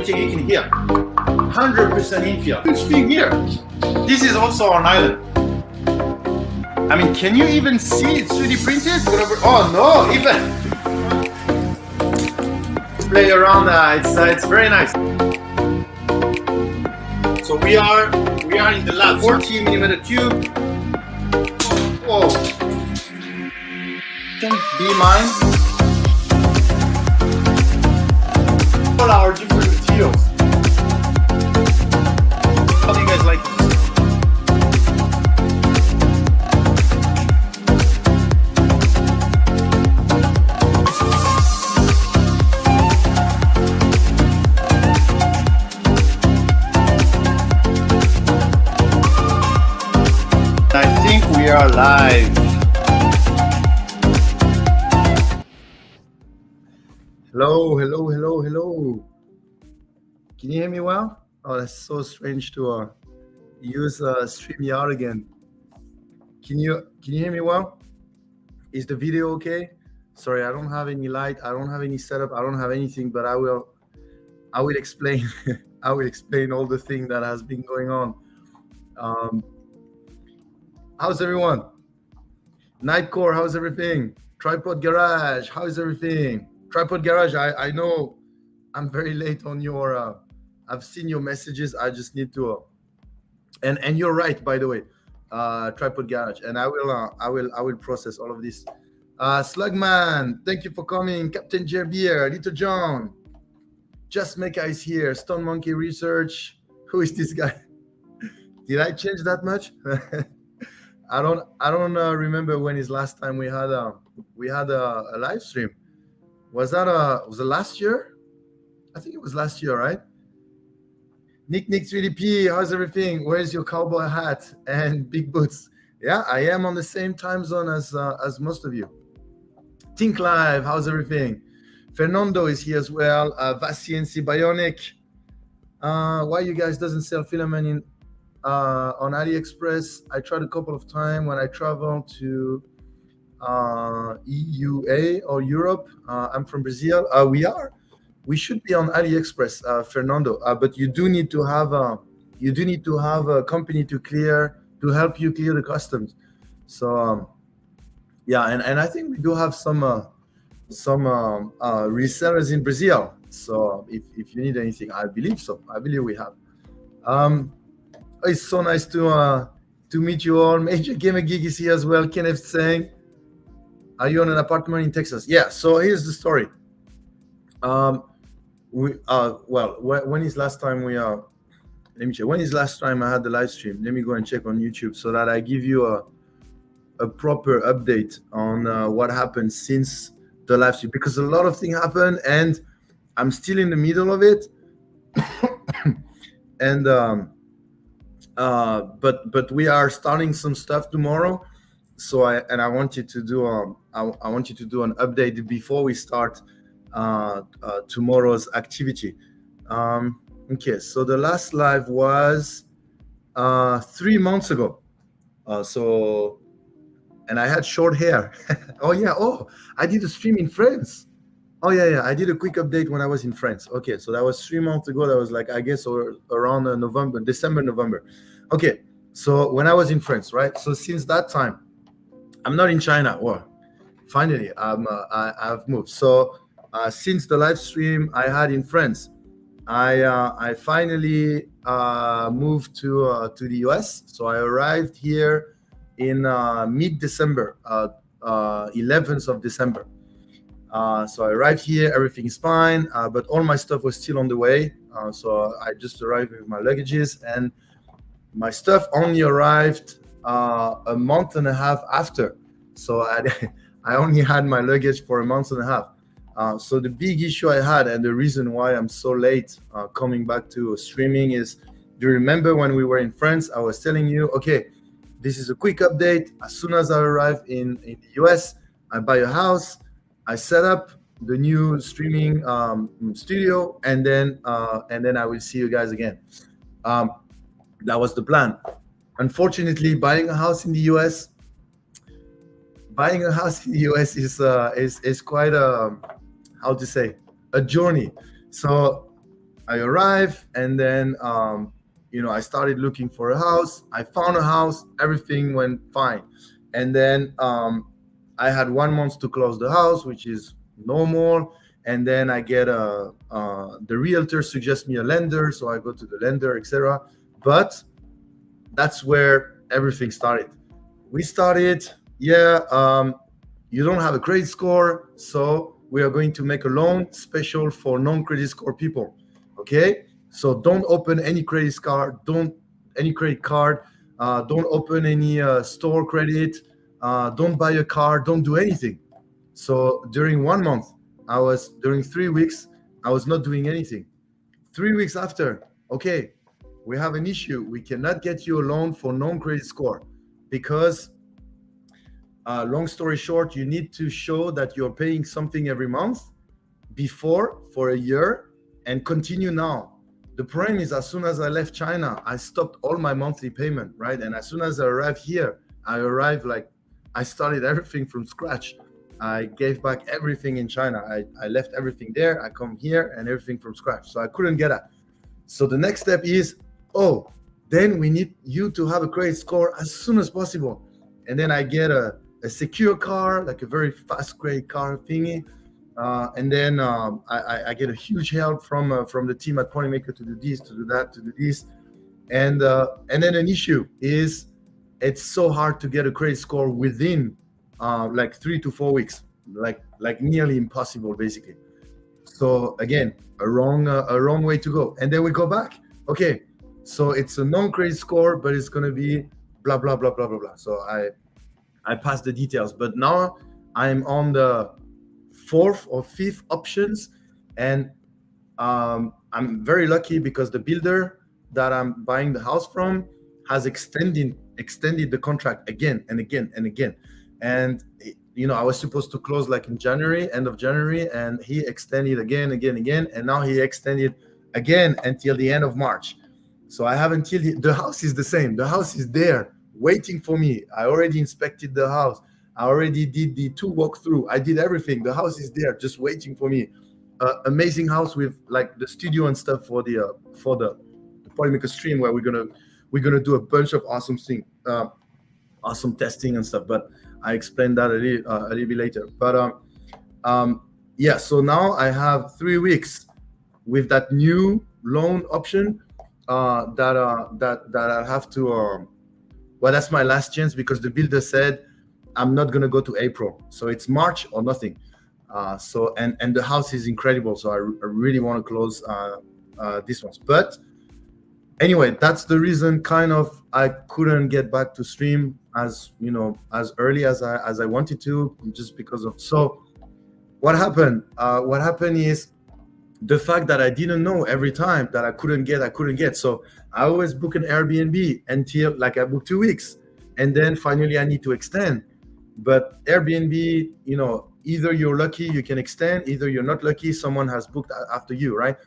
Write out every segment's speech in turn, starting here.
everything you can hear. 100% in-field. Huge thing here. This is also on island. I mean, can you even see it 3D printed? Oh no, even play around. It's very nice. So we are in the lab. 40 millimeter tube. Whoa. Be mine. All our different materials. How do you guys like this? I think we are live. Hello. Can you hear me well? Oh, that's so strange to use StreamYard again. Can you hear me well? Is the video okay? Sorry, I don't have any light. I don't have any setup. I don't have anything, but I will explain. I will explain all the thing that has been going on. How's everyone? Nightcore, how's everything? Tripod Garage, how's everything? Tripod Garage, I know I'm very late on your, I've seen your messages. I just need to, and you're right, by the way, Tripod Garage, and I will process all of this. Slugman, thank you for coming. Captain Jerbier, Little John, Just Mecha is here. Stone Monkey Research. Who is this guy? Did I change that much? I don't remember when is last time we had a live stream. Was it last year? I think it was last year, right? Nick 3DP, how's everything? Where's your cowboy hat and big boots? Yeah, I am on the same time zone as most of you. Think Live, how's everything? Fernando is here as well. Vasiency Bionic. Why you guys doesn't sell filament on AliExpress? I tried a couple of times when I travel to EUA or Europe. I'm from Brazil. We should be on AliExpress, Fernando. But you do need to have a company to help you clear the customs. So yeah, and I think we do have some resellers in Brazil. So if you need anything, I believe so. I believe we have. It's so nice to meet you all. Major Gamer Geek is here as well. Kenneth saying, are you on an apartment in Texas? Yeah. So here's the story. When is last time let me check. When is last time I had the live stream? Let me go and check on YouTube so that I give you a proper update on what happened since the live stream, because a lot of things happened and I'm still in the middle of it. And but we are starting some stuff tomorrow. So I want you to do an update before we start tomorrow's activity. Okay, so the last live was 3 months ago. And I had short hair. I did a stream in France. I did a quick update when I was in France. Okay, so that was 3 months ago. That was like, I guess, around December, November. Okay, so when I was in France, right? So since that time, I'm not in China. Well, finally, I've moved. So since the live stream I had in France, I finally moved to the US. So I arrived here in mid-December, 11th of December. So I arrived here, everything is fine, but all my stuff was still on the way. So I just arrived with my luggages, and my stuff only arrived a month and a half after. So I only had my luggage for a month and a half. So the big issue I had, and the reason why I'm so late coming back to streaming, is, do you remember when we were in France, I was telling you, okay, this is a quick update. As soon as I arrive in the US, I buy a house, I set up the new streaming studio, and then I will see you guys again. That was the plan. Unfortunately, buying a house in the US is quite a, how to say, a journey. So I arrive, and then I started looking for a house. I found a house. Everything went fine, and then I had 1 month to close the house, which is normal. And then I get the realtor suggests me a lender, so I go to the lender, etc. But that's where everything started. We started, yeah. You don't have a credit score, so we are going to make a loan special for non-credit score people. Okay, so don't open any credit card, don't any credit card, don't open any store credit, don't buy a car, don't do anything. So during 1 month, during 3 weeks, I was not doing anything. 3 weeks after, okay, we have an issue. We cannot get you a loan for non-credit score because, long story short, you need to show that you're paying something every month before for a year and continue now. The problem is, as soon as I left China, I stopped all my monthly payment, right? And as soon as I arrived here, I started everything from scratch. I gave back everything in China. I left everything there. I come here and everything from scratch. So I couldn't get that. So the next step is, oh, then we need you to have a credit score as soon as possible. And then I get a secure car, like a very fast credit card thingy. And then I get a huge help from the team at Polymaker to do this, to do that, to do this. And then an issue is, it's so hard to get a credit score within like 3 to 4 weeks, like nearly impossible, basically. So again, a wrong way to go. And then we go back. Okay, so it's a non-credit score, but it's gonna be blah blah blah blah blah blah. So I passed the details, but now I'm on the fourth or fifth options, and I'm very lucky because the builder that I'm buying the house from has extended the contract again and again and again. And I was supposed to close like in January, end of January, and he extended again, and now he extended again until the end of March. So I have until the house is the same. The house is there waiting for me. I already inspected the house. I already did the 2 walkthrough. I did everything. The house is there just waiting for me. Amazing house with like the studio and stuff for the Polymaker stream, where we're gonna do a bunch of awesome things, awesome testing and stuff. But I explained that a little bit later. But yeah, so now I have 3 weeks with that new loan option that I have to. Well, that's my last chance because the builder said I'm not gonna go to April, so it's March or nothing. So the house is incredible, so I really want to close this one. But anyway, that's the reason kind of I couldn't get back to stream as early as I wanted to, just because of. So what happened is the fact that I didn't know every time that I couldn't get. So I always book an Airbnb until like I book 2 weeks, and then finally I need to extend. But Airbnb, either you're lucky, you can extend, either you're not lucky, someone has booked after you, right?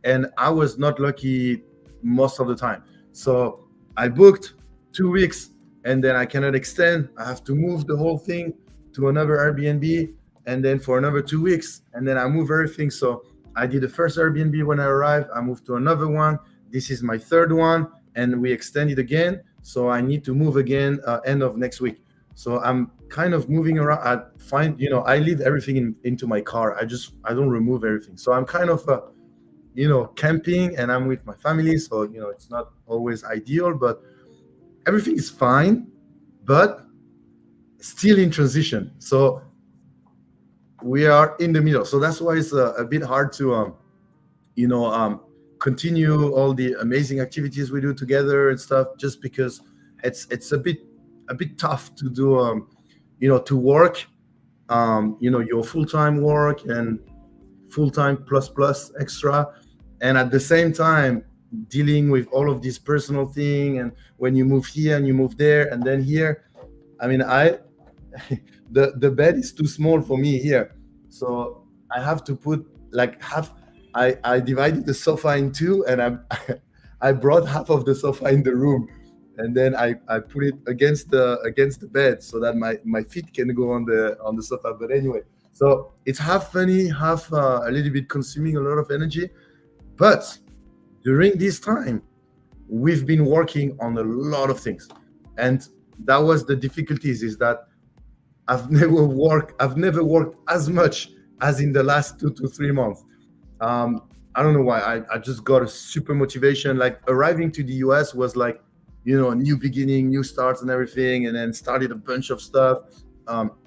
And I was not lucky most of the time. So I booked 2 weeks and then I cannot extend. I have to move the whole thing to another Airbnb, and then for another 2 weeks, and then I move everything. So I did the first Airbnb when I arrived. I moved to another one. This is my third one, and we extended again. So I need to move again end of next week. So I'm kind of moving around. I leave everything into my car. I don't remove everything. So I'm kind of camping, and I'm with my family. So it's not always ideal, but everything is fine, but still in transition. So we are in the middle. So that's why it's a bit hard to continue all the amazing activities we do together and stuff, just because it's a bit tough to do to work your full-time work and full-time plus extra, and at the same time dealing with all of this personal thing. And when you move here and you move there and then here, I mean, the bed is too small for me here, so I have to put like half. I divided the sofa in two, and I brought half of the sofa in the room, and then I put it against the bed so that my feet can go on the sofa. But anyway, so it's half funny, half a little bit consuming a lot of energy. But during this time, we've been working on a lot of things, and that was the difficulties. Is that I've never worked as much as in the last 2 to 3 months. I don't know why. I just got a super motivation. Like arriving to the US was like, a new beginning, new starts and everything, and then started a bunch of stuff,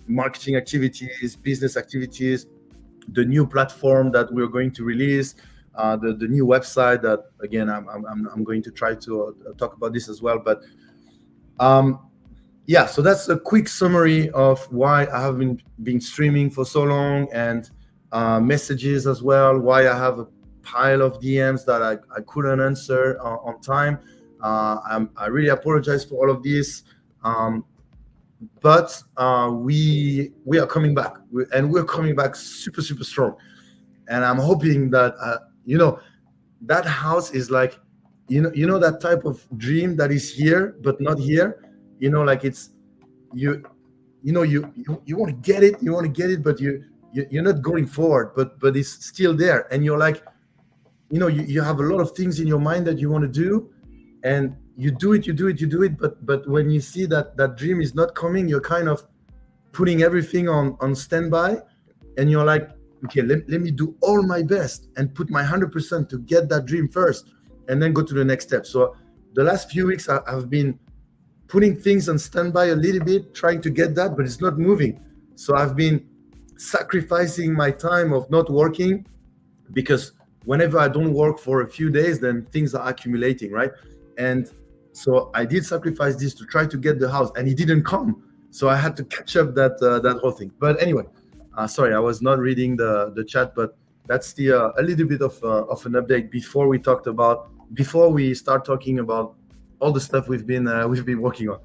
marketing activities, business activities, the new platform that we're going to release, the new website that again I'm going to try to talk about this as well. But um, yeah, so that's a quick summary of why I have been streaming for so long, and messages as well, why I have a pile of DMs that I couldn't answer on time. I really apologize for all of this. But we are coming back, and we're coming back super super strong. And I'm hoping that that house is like, that type of dream that is here but not here. Like it's you you want to get it, but you're not going forward, but it's still there, and you're like, you have a lot of things in your mind that you want to do, and you do it, but when you see that that dream is not coming, you're kind of putting everything on standby, and you're like, okay, let me do all my best and put my 100% to get that dream first, and then go to the next step. So the last few weeks I've been putting things on standby a little bit, trying to get that, but it's not moving. So I've been sacrificing my time of not working, because whenever I don't work for a few days, then things are accumulating, right? And so I did sacrifice this to try to get the house, and it didn't come. So I had to catch up that whole thing. But anyway, sorry, I was not reading the chat, but that's a little bit of an update before we start talking about all the stuff we've been working on.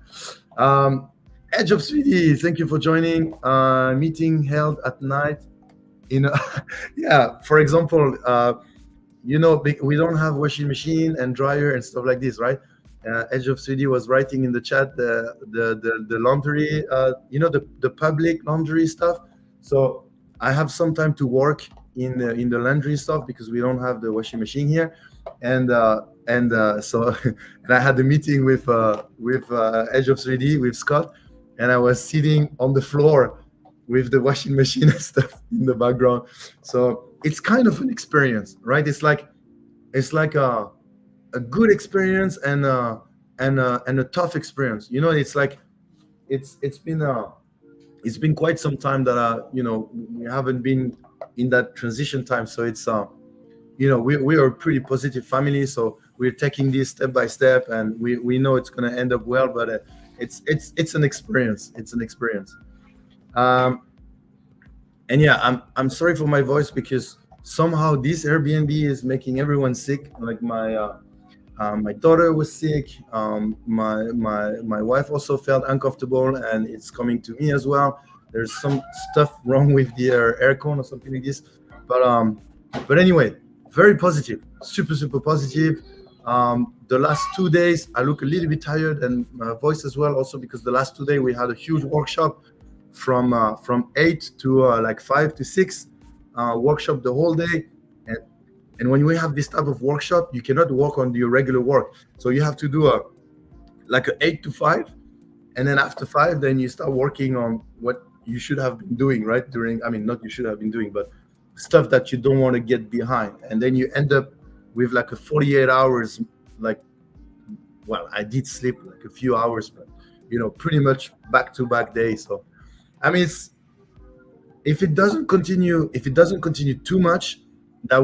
Edge of 3D, thank you for joining. Meeting held at night. Yeah. For example, we don't have washing machine and dryer and stuff like this, right? Edge of 3D was writing in the chat the laundry, the public laundry stuff. So I have some time to work in the laundry stuff because we don't have the washing machine here, and so and I had a meeting with Edge of 3D with Scott, and I was sitting on the floor with the washing machine and stuff in the background. So it's kind of an experience, right? It's like a good experience and a tough experience. It's like it's been quite some time that we haven't been in that transition time. So it's we are a pretty positive family, so we're taking this step by step, and we know it's going to end up well. But it's an experience. It's an experience. And yeah, I'm sorry for my voice, because somehow this Airbnb is making everyone sick. Like my daughter was sick. My wife also felt uncomfortable, and it's coming to me as well. There's some stuff wrong with the aircon or something like this. But anyway, very positive, super super positive. The last 2 days I look a little bit tired, and my voice as well, also because the last 2 days we had a huge workshop from 8 to like 5 to 6, workshop the whole day. And when we have this type of workshop, you cannot work on your regular work, so you have to do a 8 to 5, and then after 5, then you start working on what you should have been doing, right? Not you should have been doing, but stuff that you don't want to get behind, and then you end up with like a 48 hours. I did sleep like a few hours, but pretty much back-to-back days. So if it doesn't continue too much, that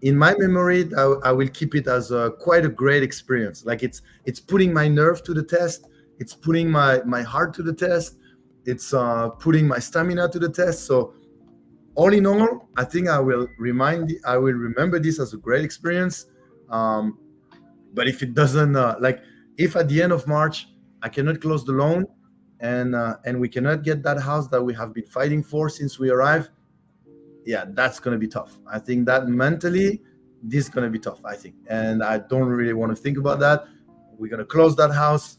in my memory, I will keep it as quite a great experience. Like it's putting my nerve to the test, it's putting my heart to the test, it's putting my stamina to the test. So all in all, I think I will remember this as a great experience. But if it doesn't, if at the end of March I cannot close the loan, and we cannot get that house that we have been fighting for since we arrived, yeah, that's going to be tough. I think that mentally, this is going to be tough, I think. And I don't really want to think about that. We're going to close that house.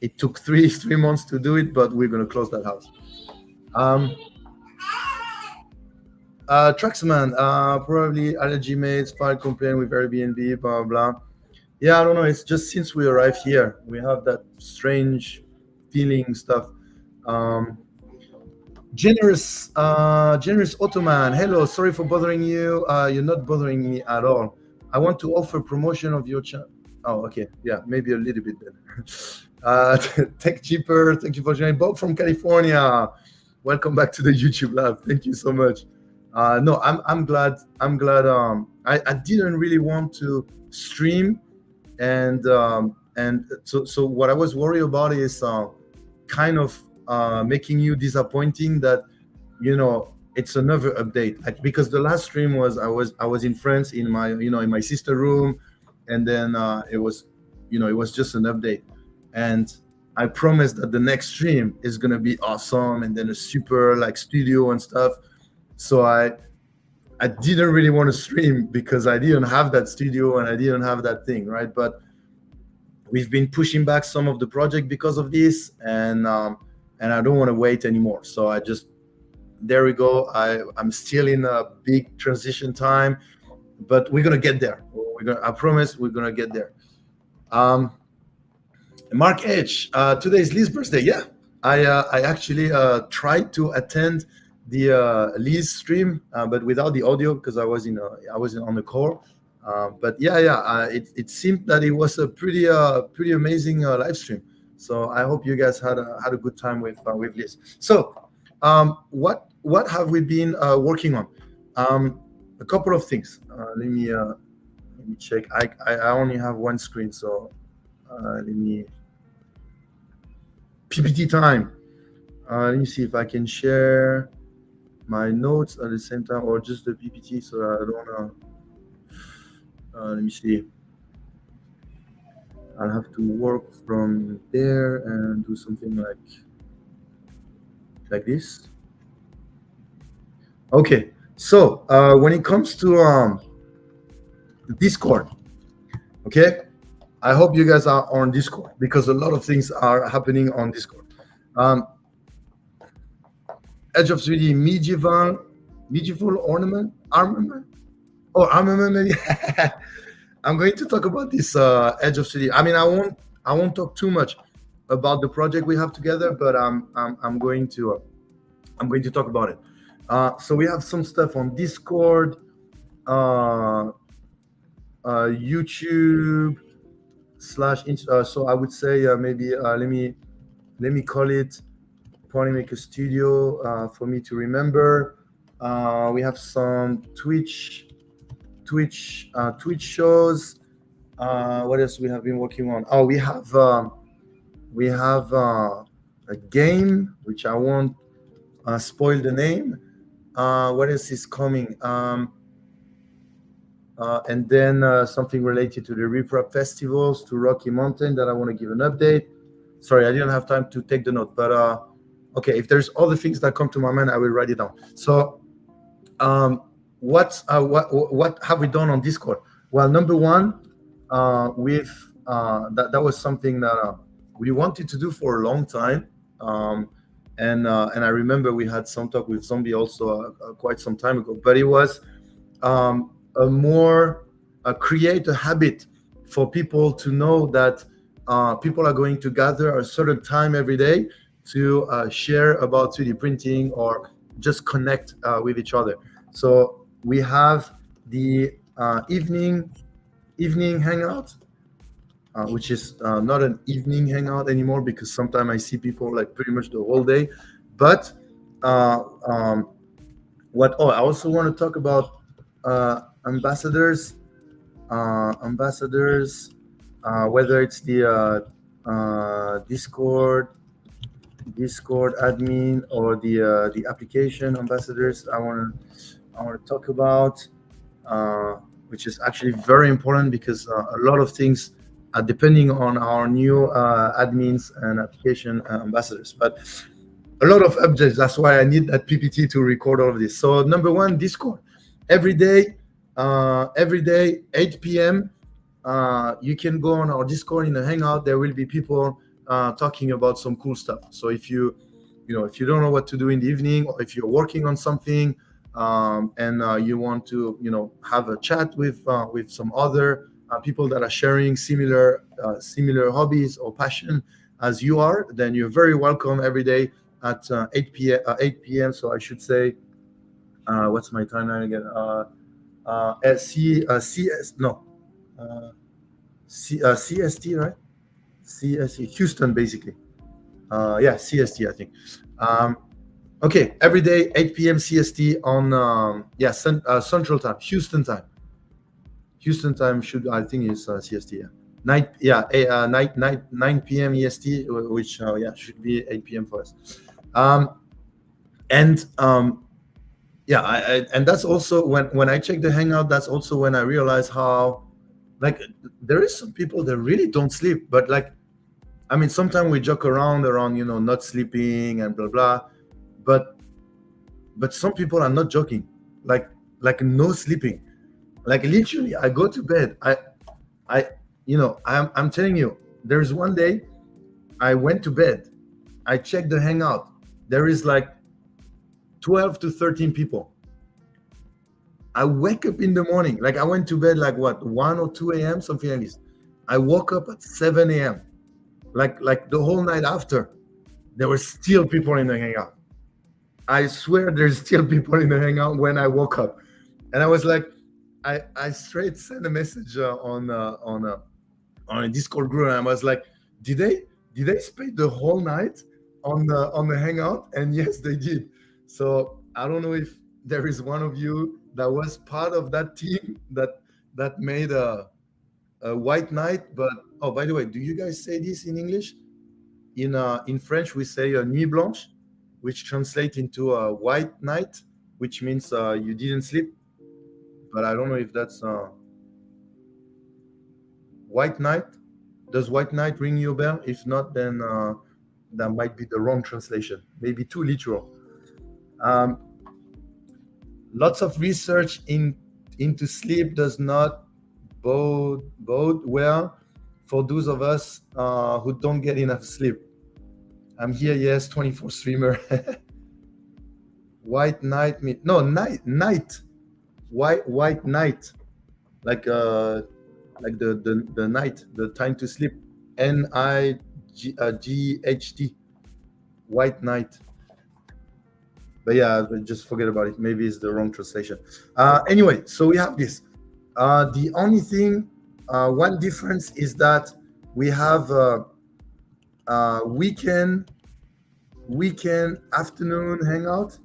It took three months to do it, but we're going to close that house. Traxman, probably allergy mates, file complaint with Airbnb, blah blah blah. Yeah, I don't know. It's just since we arrived here, we have that strange feeling stuff. Um, generous Ottoman. Hello, sorry for bothering you. You're not bothering me at all. I want to offer promotion of your channel. Oh, okay. Yeah, maybe a little bit better. Tech Cheaper, thank you for joining. Bob from California. Welcome back to the YouTube Lab. Thank you so much. No, I'm glad. I'm glad. I didn't really want to stream, and so what I was worried about is kind of making you disappointing that it's another update, like, because the last stream was I was in France in my in my sister room, and then it was just an update, and I promised that the next stream is gonna be awesome and then a super like studio and stuff. So I didn't really want to stream because I didn't have that studio and I didn't have that thing, right? But we've been pushing back some of the project because of this, and I don't want to wait anymore. So I just there we go. I'm still in a big transition time, but we're gonna get there. I promise we're gonna get there. Um, Mark H. Today is Lee's birthday. Yeah, I actually tried to attend the Lee's stream, but without the audio because I was on the call. But yeah, it seemed that it was a pretty amazing live stream. So I hope you guys had a good time with Liz. So what have we been working on? A couple of things. Let me check. I only have one screen, so let me PPT time. Let me see if I can share my notes at the same time or just the PPT, so I don't wanna. Let me see. I'll have to work from there and do something like this. Okay, so when it comes to Discord, okay, I hope you guys are on Discord because a lot of things are happening on Discord. Edge of 3D medieval armament or armament maybe. I'm going to talk about this Edge of 3D. I mean, I won't talk too much about the project we have together, but I'm going to talk about it. So we have some stuff on Discord, YouTube / so I would say maybe let me call it Ponymaker Studio for me to remember. We have some Twitch shows. What else we have been working on? Oh, we have a game which I won't spoil the name. What else is coming? And then something related to the Reprop festivals, to Rocky Mountain, that I want to give an update. Sorry, I didn't have time to take the note, but okay, if there's other things that come to my mind, I will write it down. So what have we done on Discord? Well, number one, that was something that we wanted to do for a long time, and I remember we had some talk with Zombie also quite some time ago. But it was create a habit for people to know that people are going to gather a certain time every day to share about 3D printing or just connect with each other. So we have the evening hangout, which is not an evening hangout anymore because sometimes I see people like pretty much the whole day. But I also want to talk about ambassadors, whether it's the Discord admin or the application ambassadors. I want to talk about, which is actually very important because a lot of things are depending on our new admins and application ambassadors. But a lot of updates. That's why I need that PPT to record all of this. So number one, Discord. Every day, 8 p.m. You can go on our Discord in a hangout. There will be people talking about some cool stuff. So if you don't know what to do in the evening, or if you're working on something, and you want to, have a chat with some other people that are sharing similar hobbies or passion as you are, then you're very welcome every day at 8 p.m. 8 p.m. So I should say, what's my timeline again? No, uh, CST, right? CST, Houston, basically. Yeah, CST, I think. Um, okay, every day, 8 p.m. CST on, Central Time, Houston time. Houston time should, I think, is CST. Yeah, night. Yeah, night 9 p.m. EST, which should be 8 p.m. for us. Um, and yeah, and that's also when I check the Hangout. That's also when I realize how, like, there is some people that really don't sleep, but like, I mean, sometimes we joke around, not sleeping and blah blah, but some people are not joking, like no sleeping, like literally. I go to bed. I I'm telling you, there's one day I went to bed. I checked the Hangout. There is like 12 to 13 people. I wake up in the morning. Like, I went to bed like what, 1 or 2 a.m., something like this. I woke up at 7 a.m. Like the whole night after, there were still people in the Hangout. I swear there's still people in the Hangout when I woke up. And I was like, I straight sent a message on a Discord group, and I was like, did they spend the whole night on the Hangout? And yes, they did. So I don't know if there is one of you that was part of that team that made a white knight. But oh, by the way, do you guys say this in English? In French, we say nuit blanche, which translates into a white knight, which means you didn't sleep. But I don't know if that's white knight. Does white knight ring you a bell? If not, then that might be the wrong translation. Maybe too literal. Um, Lots of research into sleep does not bode well for those of us who don't get enough sleep. I'm here, yes, 24 streamer. White knight, no, night, white knight, like the night, the time to sleep. NIGHT, white knight. But yeah, just forget about it. Maybe it's the wrong translation. Anyway, so we have this. The only thing, one difference is that we have weekend afternoon hangout.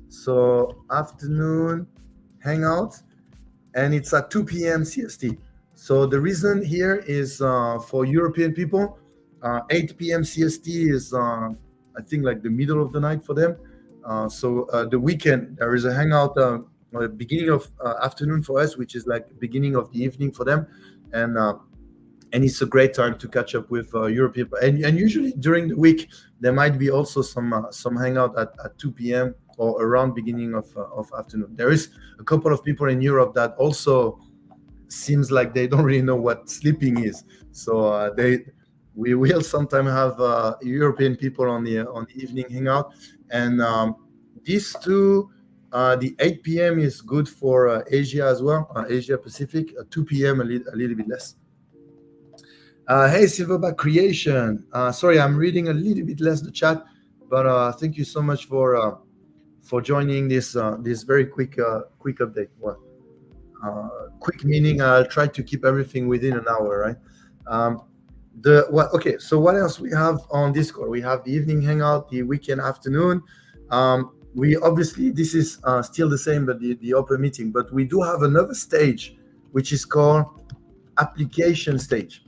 So afternoon hangout, and it's at 2 p.m. CST. So the reason here is for European people, 8 p.m. CST is I think like the middle of the night for them. So the weekend there is a hangout beginning of afternoon for us, which is like beginning of the evening for them, and it's a great time to catch up with European people. And usually during the week there might be also some hangout at 2 p.m. or around beginning of afternoon. There is a couple of people in Europe that also seems like they don't really know what sleeping is. So we will sometimes have European people on the evening hangout, and these two, the 8 p.m. is good for Asia as well, Asia Pacific. 2 p.m. a little bit less. Hey, Silverback Creation. Sorry, I'm reading a little bit less the chat, but thank you so much for joining this very quick update. Well, quick meaning I'll try to keep everything within an hour, right? Okay, so what else we have on Discord? We have the evening hangout, the weekend afternoon. We obviously, this is still the same, but the open meeting. But we do have another stage, which is called application stage,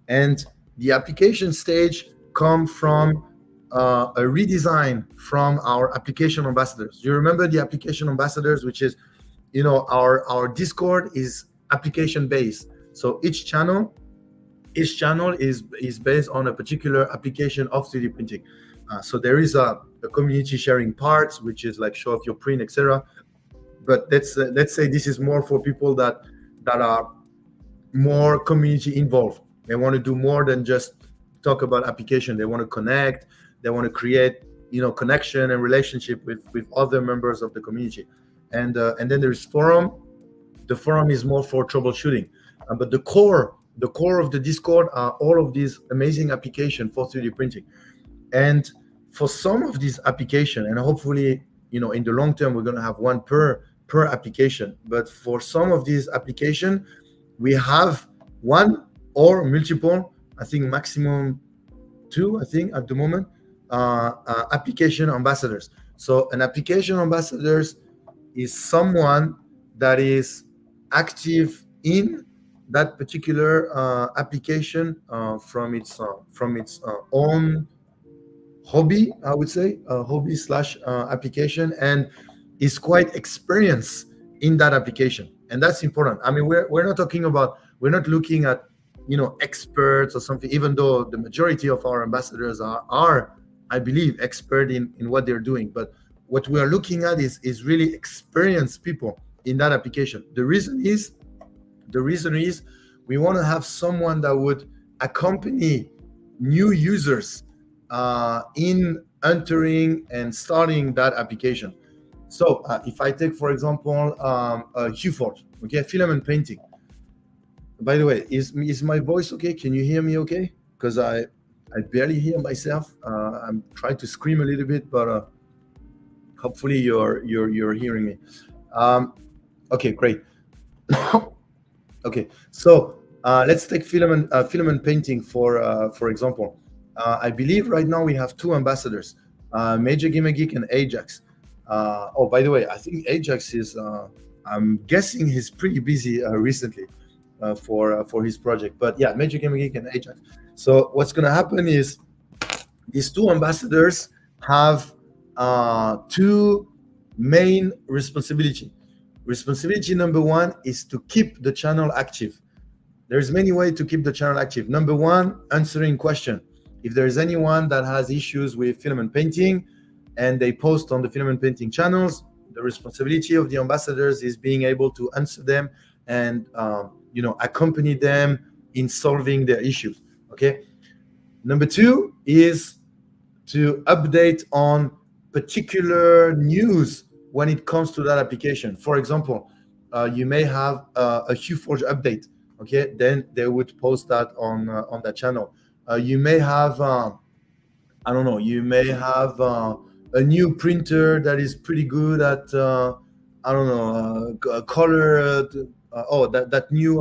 and the application stage come from a redesign from our application ambassadors. You remember the application ambassadors, which is, our Discord is application based. So each channel is based on a particular application of 3D printing. So there is a community sharing parts, which is like show off your print, etc. But let's say this is more for people that are more community involved. They want to do more than just talk about application. They want to connect. They want to create, connection and relationship with other members of the community. and then there's forum. The forum is more for troubleshooting, but the core of the Discord are all of these amazing applications for 3D printing. And for some of these application, and hopefully, in the long term, we're going to have one per application. But for some of these application, we have one or multiple, I think maximum two, I think at the moment, application ambassadors. So an application ambassadors is someone that is active in that particular application from its own hobby, I would say, hobby slash application, and is quite experienced in that application. And that's important. I mean, we're not talking about, we're not looking at, experts or something, even though the majority of our ambassadors are I believe, expert in what they're doing. But what we are looking at is really experienced people in that application. The reason is we want to have someone that would accompany new users in entering and starting that application. So if I take, for example, HueForge, okay, filament painting. By the way, is my voice okay? Can you hear me okay? Because I barely hear myself. I'm trying to scream a little bit, but hopefully you're hearing me. Okay, great. Okay, so let's take filament painting for example. I believe right now we have two ambassadors, Major Gamer Geek and Ajax. Oh, by the way, I think Ajax is. I'm guessing he's pretty busy recently for his project. But yeah, Major Gamer Geek and Ajax. So what's going to happen is these two ambassadors have two main responsibility. Responsibility number one is to keep the channel active. There's many ways to keep the channel active. Number one, answering question. If there's anyone that has issues with filament painting and they post on the filament painting channels, the responsibility of the ambassadors is being able to answer them and accompany them in solving their issues. Okay. Number two is to update on particular news when it comes to that application. For example, you may have a HueForge update. Okay, then they would post that on that channel. You may have, I don't know, you may have a new printer that is pretty good at, I don't know, color. That new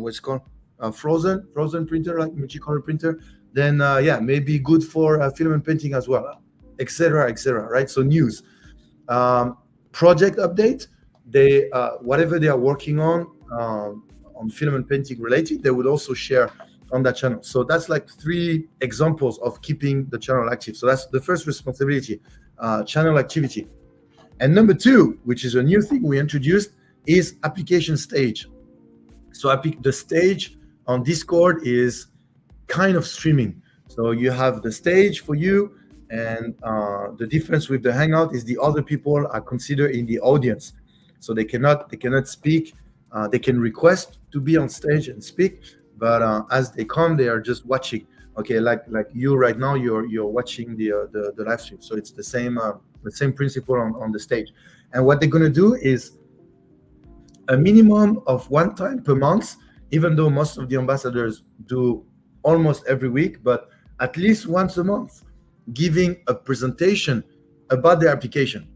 what's it called, frozen printer, like multicolor printer. Then maybe good for filament painting as well, etc., right? So news, project update. They whatever they are working on filament painting related, they would also share on that channel. So that's like three examples of keeping the channel active. So that's the first responsibility, channel activity. And number two, which is a new thing we introduced, is application stage. So the stage on Discord is kind of streaming. So you have the stage for you, and the difference with the Hangout is the other people are considered in the audience. So they cannot speak. They can request to be on stage and speak, but as they come, they are just watching. Okay, like you right now, you're watching the live stream. So it's the same principle on the stage. And what they're gonna do is a minimum of one time per month, even though most of the ambassadors do almost every week, but at least once a month, giving a presentation about their application.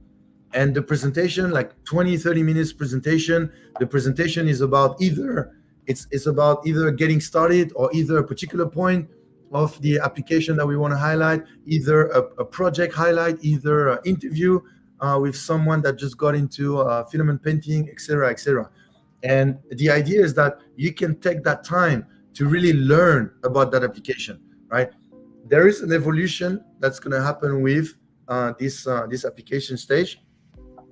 And the presentation, like 20-30 minutes presentation, the presentation is about either getting started, or either a particular point of the application that we want to highlight, either a project highlight, either an interview with someone that just got into filament painting, etc. And the idea is that you can take that time to really learn about that application, right? There is an evolution that's going to happen with this application stage.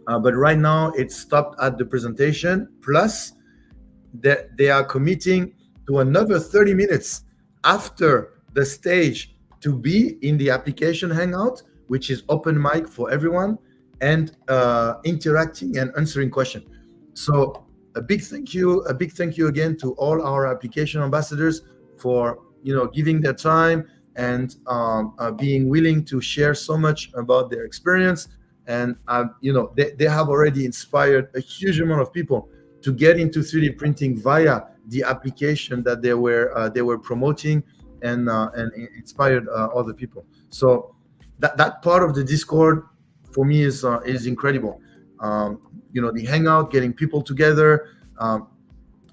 But right now it's stopped at the presentation, plus that they are committing to another 30 minutes after the stage to be in the application Hangout, which is open mic for everyone, and interacting and answering questions. So a big thank you again to all our application ambassadors for giving their time and being willing to share so much about their experience. and they have already inspired a huge amount of people to get into 3D printing via the application that they were promoting, and inspired other people. So that part of the Discord for me is incredible. The hangout, getting people together,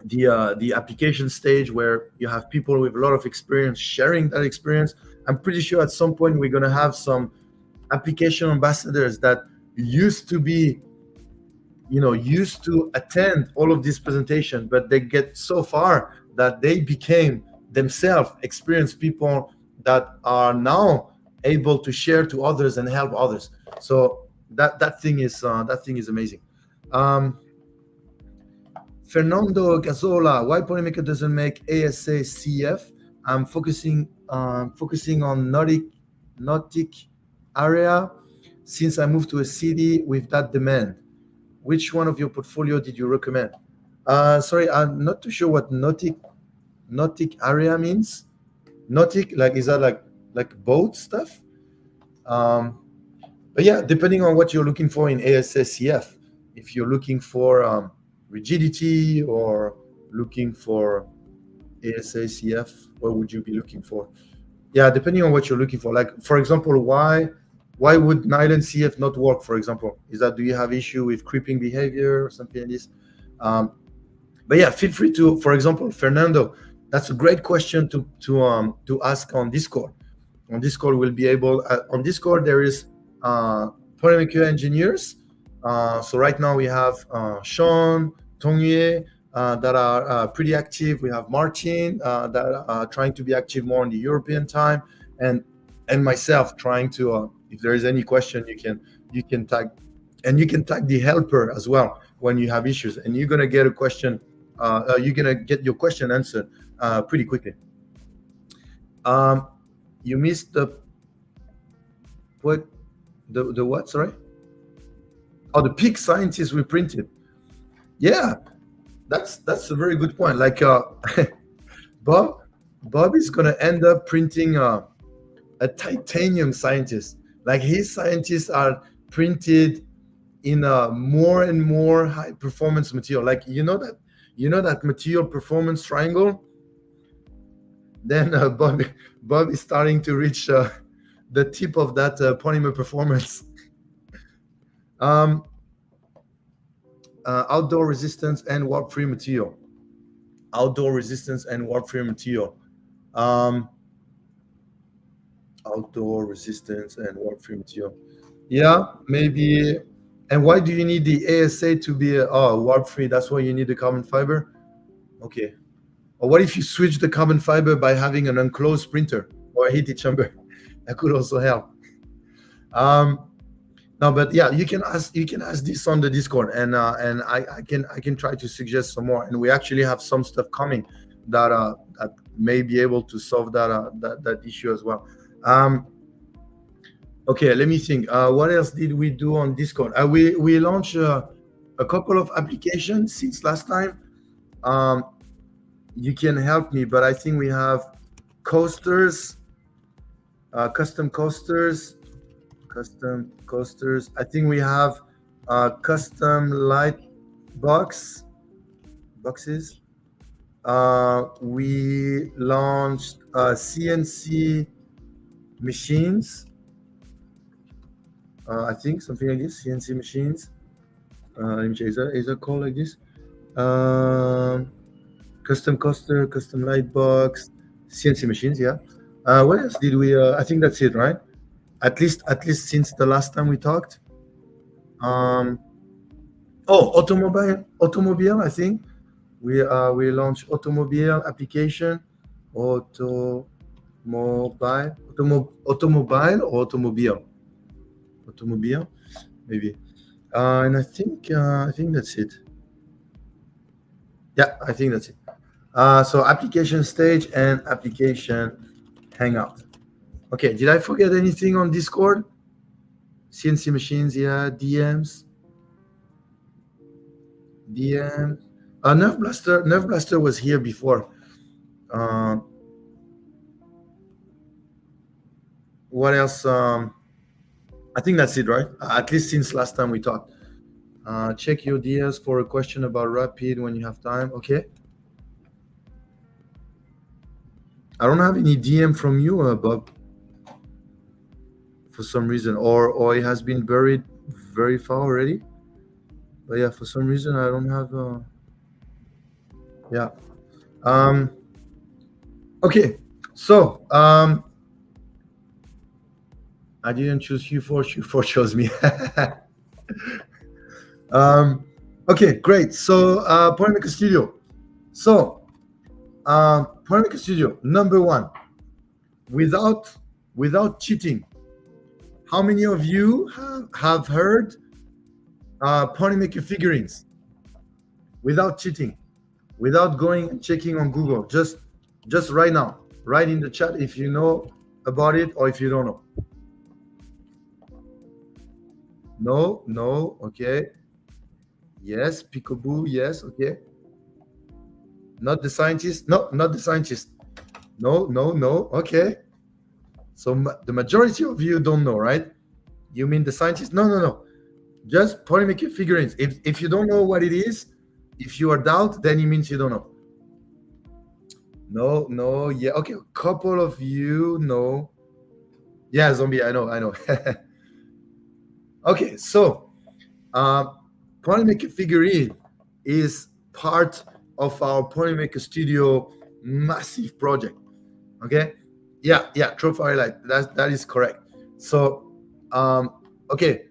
the application stage where you have people with a lot of experience sharing that experience. I'm pretty sure at some point we're going to have some application ambassadors that used to be used to attend all of these presentations, but they get so far that they became themselves experienced people that are now able to share to others and help others. So that thing is amazing. um, Fernando Gazola, why Polymaker doesn't make ASA CF? I'm focusing on Nautic area since I moved to a city with that demand. Which one of your portfolio did you recommend? Sorry, I'm not too sure what nautic area means. Nautic, like, is that like boat stuff? Um, but yeah, depending on what you're looking for in ASSCF, if you're looking for rigidity or looking for ASACF, what would you be looking for? Yeah, depending on what you're looking for. Like, for example, why would nylon CF not work? For example, is that, do you have issue with creeping behavior or something like this? Um, but yeah, feel free to, for example, Fernando, that's a great question to ask on Discord. On Discord, we'll be able on Discord there is Polymaker engineers. So right now we have Sean, Tongyue, that are pretty active. We have Martin that are trying to be active more in the European time, and myself trying to. If there is any question, you can tag, and you can tag the helper as well when you have issues, and you're gonna get a question. You're gonna get your question answered pretty quickly. You missed what the what? Sorry. Oh, the peak scientists we printed. Yeah, that's a very good point. Like Bob Bob is gonna end up printing a titanium scientist. Like, his scientists are printed in a more and more high performance material. Like, that material performance triangle. Then Bob is starting to reach the tip of that polymer performance. Um, Outdoor resistance and warp free material. Outdoor resistance and warp free material. Um, Outdoor resistance and warp free material. Yeah, maybe. And why do you need the ASA to be warp free? That's why you need the carbon fiber. Okay. Or what if you switch the carbon fiber by having an enclosed printer or a heated chamber? That could also help. No, but yeah, you can ask this on the Discord, and I can try to suggest some more. And we actually have some stuff coming that may be able to solve that issue as well. Okay, let me think. What else did we do on Discord? We launched a couple of applications since last time. Um, you can help me, but I think we have coasters, custom coasters. I think we have custom light boxes. We launched CNC machines. I think something like this. CNC machines. Let me check. Is that called like this? Custom coaster, custom light box, CNC machines. Yeah. What else did we? I think that's it, right? At least since the last time we talked. Automobile. I think we launched automobile application. Automobile or automobile, maybe. And I think that's it. Yeah, I think that's it. So application stage and application hangout. Okay, did I forget anything on Discord? CNC machines, yeah. DMs. Nerf Blaster was here before. What else? I think that's it, right? At least since last time we talked. Check your DS for a question about Rapid when you have time. Okay. I don't have any DM from you, Bob, for some reason, or it has been buried very far already. But yeah, for some reason I don't have. Yeah. Um. Okay. So I didn't choose you for you for chose me. Okay, great. So Polemica Studio. So Polemica Studio number one. Without cheating, how many of you have heard Polemica figurines without cheating, without going and checking on Google? Just right now, write in the chat if you know about it or if you don't know. No, okay. Yes, Peekaboo, yes, okay. Not the scientist. No, not the scientist. No, okay. So the majority of you don't know, right? You mean the scientist? No. Just Polemica figurines. If you don't know what it is, if you are doubt, then it means you don't know. No, yeah, okay. A couple of you know. Yeah, zombie, I know. Okay, so Polemica figurine is part of our Polemica Studio massive project. Okay, yeah, Trophy Highlight. That is correct. So, okay,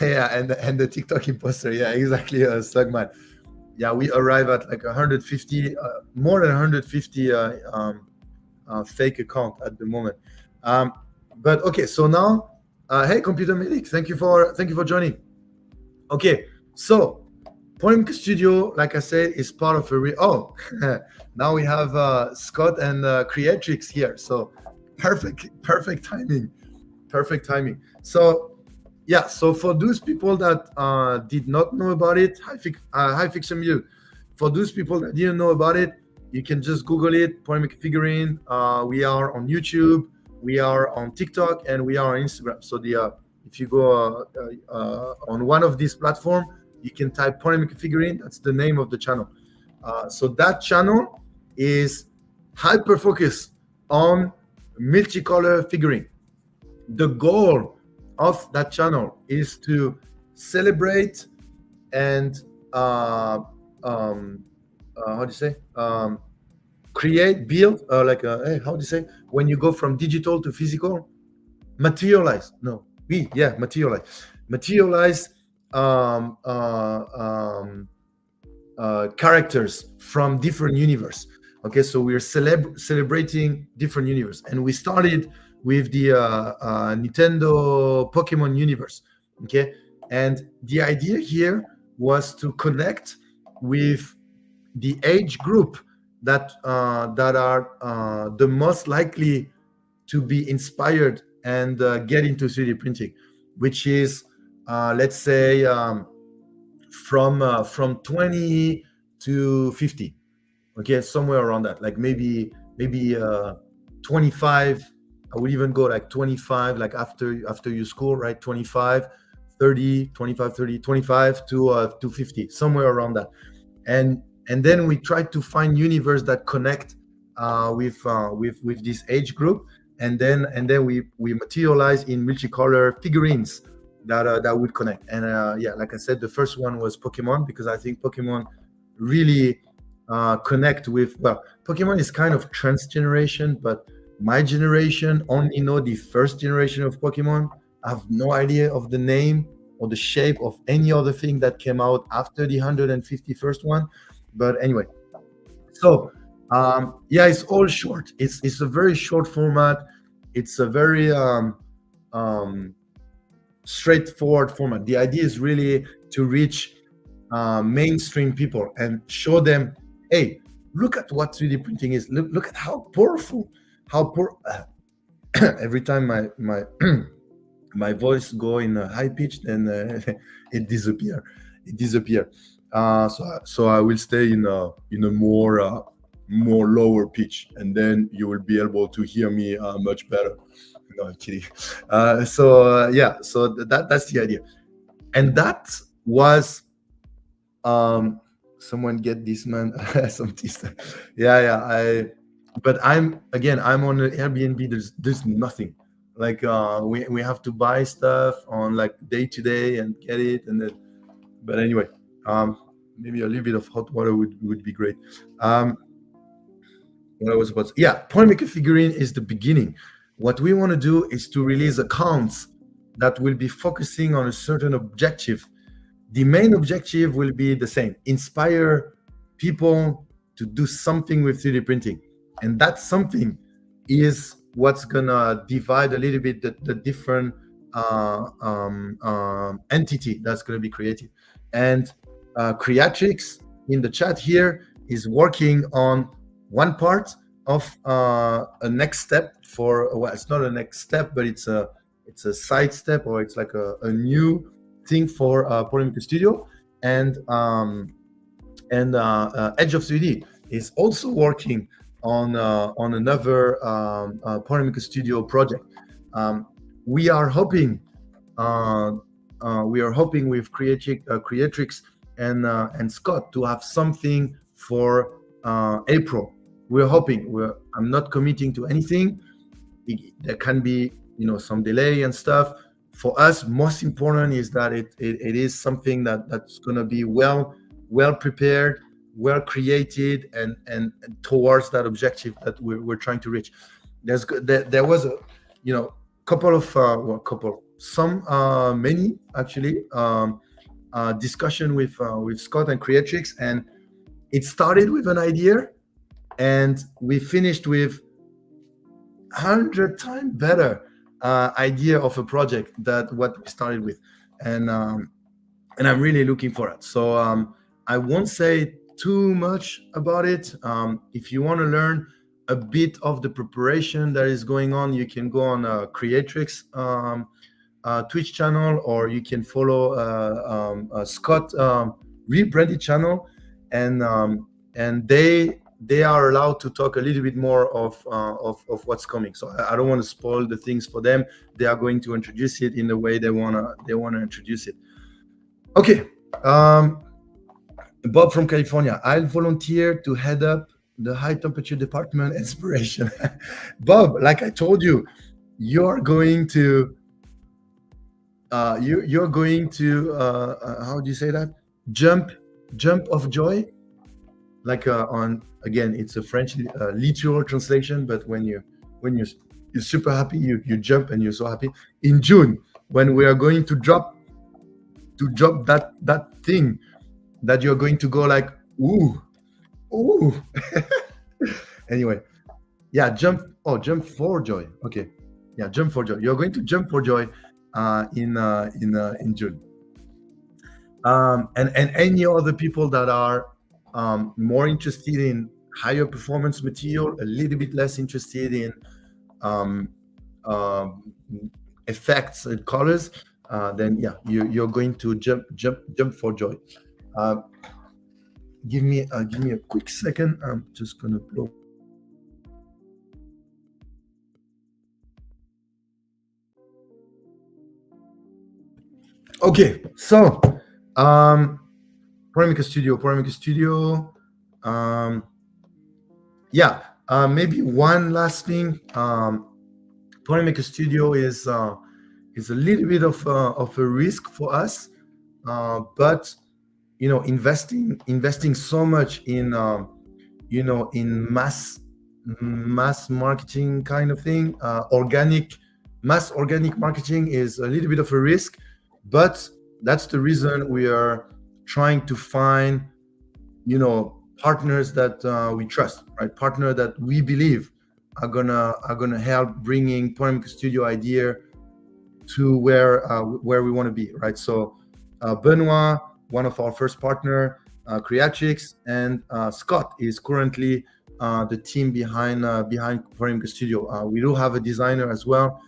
yeah, and the TikTok imposter. Yeah, exactly, Slugman. Yeah, we arrive at like 150, more than 150 fake account at the moment. But okay, so now, hey, Computer Medic, thank you for joining. Okay, so Polemica Studio, like I said, is part of a now we have Scott and Creatrix here. So perfect timing. So yeah, so for those people that did not know about it, hi Fiction You. For those people that didn't know about it, you can just Google it, Polemica figurine. We are on YouTube, we are on TikTok, and we are on Instagram. So if you go on one of these platforms, you can type Polemica figurine. That's the name of the channel. So that channel is hyper focused on multicolor figurine. The goal of that channel is to celebrate and how do you say, build hey, how do you say, when you go from digital to physical, materialize characters from different universe. Okay, so we're celebrating different universe, and we started with the Nintendo Pokemon universe. Okay, and the idea here was to connect with the age group that are the most likely to be inspired and get into 3D printing, which is let's say from 20 to 50. Okay, somewhere around that, like maybe 25. I would even go like 25, like after your school, right? 25 30, 25 30, 25 to 50, somewhere around that. And then we try to find universe that connect with this age group, and then we materialize in multicolor figurines that would connect. And yeah, like I said, the first one was Pokemon, because I think Pokemon really connect with, well, Pokemon is kind of transgeneration, but my generation only know the first generation of Pokemon. I have no idea of the name or the shape of any other thing that came out after the 151st one. But anyway, so yeah, it's all short. It's a very short format. It's a very straightforward format. The idea is really to reach mainstream people and show them, hey, look at what 3D printing is. Look at how powerful, every time my my voice go in a high pitch, then it disappear. So I will stay in a more lower pitch, and then you will be able to hear me much better. No, I'm kidding. So that's the idea, and that was someone get this man some tea. Yeah, yeah. But I'm on an Airbnb. There's nothing. Like we have to buy stuff on like day to day and get it, and then. But anyway, um, maybe a little bit of hot water would be great. Um, what I was about. Yeah, point maker figurine is the beginning. What we want to do is to release accounts that will be focusing on a certain objective. The main objective will be the same: inspire people to do something with 3D printing, and that something is what's gonna divide a little bit the different entity that's gonna be created. And Creatrix in the chat here is working on one part of a next step for, well, it's not a next step, but it's a side step, or it's like a new thing for Polymaker Studio. And Edge of 3D is also working on another Polymaker Studio project. We are hoping with Creatrix and Scott to have something for April. We're hoping. I'm not committing to anything. There can be some delay and stuff. For us, most important is that it is something that's going to be well prepared, well created, and towards that objective that we're trying to reach. There was a couple of many actually discussion with Scott and Creatrix, and it started with an idea, and we finished with 100 times better idea of a project that what we started with, and I'm really looking for it. So I won't say too much about it. If you want to learn a bit of the preparation that is going on, you can go on Creatrix Twitch channel, or you can follow Scott rebranded channel, and they are allowed to talk a little bit more of what's coming. So I don't want to spoil the things for them. They are going to introduce it in the way they wanna introduce it. Okay, Bob from California. I'll volunteer to head up the high temperature department inspiration. Bob, like I told you, you're going to you're going to how do you say that? Jump of joy. Like on, again, it's a French literal translation, but when you're super happy, you jump, and you're so happy. In June, when we are going to drop that thing, that you're going to go like ooh. Anyway, yeah, jump for joy. Okay, yeah, jump for joy. You're going to jump for joy in June. And any other people that are more interested in higher performance material, a little bit less interested in effects and colors, then yeah, you're going to jump for joy. Give me a quick second. I'm just gonna blow. Okay, so Polymaker Studio. Yeah, maybe one last thing. Polymaker Studio is a little bit of a risk for us, but investing so much in in mass marketing kind of thing, organic marketing is a little bit of a risk, but that's the reason we are trying to find partners that we trust, right? Partner that we believe are gonna help bringing Polymaker Studio idea to where we want to be, right? So Benoit, one of our first partner, Creatrix, and Scott is currently the team behind Polymaker Studio. We do have a designer as well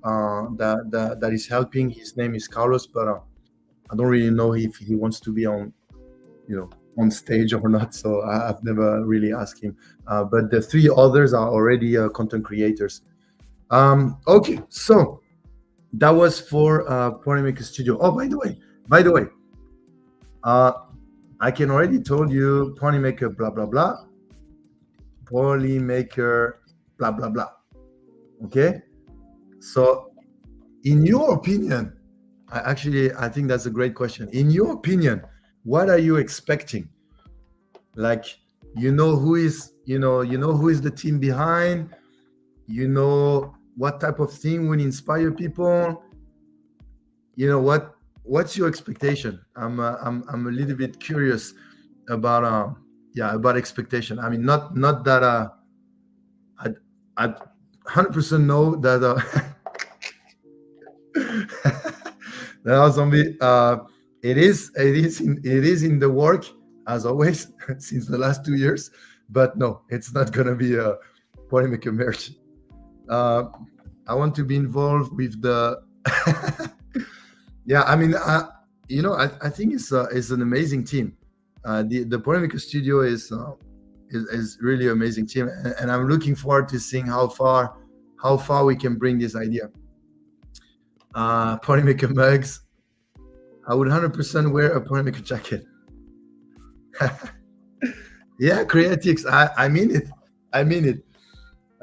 that is helping. His name is Carlos, but I don't really know if he wants to be on stage or not. So I've never really asked him. But the three others are already content creators. Okay, so that was for Polymaker Studio. Oh, by the way, uh, I can already told you Polymaker blah blah blah, Polymaker blah blah blah. Okay, so in your opinion, I think that's a great question. In your opinion, what are you expecting? Like, who is who is the team behind? What type of thing will inspire people? What's your expectation? I'm a little bit curious about about expectation. I mean, not that I 100% know that that was zombie. It is in the work as always since the last 2 years, but no, it's not gonna be a Polymaker merch. I want to be involved with the yeah, I mean, I think it's an amazing team. The Polymaker Studio is really amazing team, and I'm looking forward to seeing how far we can bring this idea. Polymaker mugs. I would 100% wear a Polymaker jacket. Yeah, Creatix. I mean it.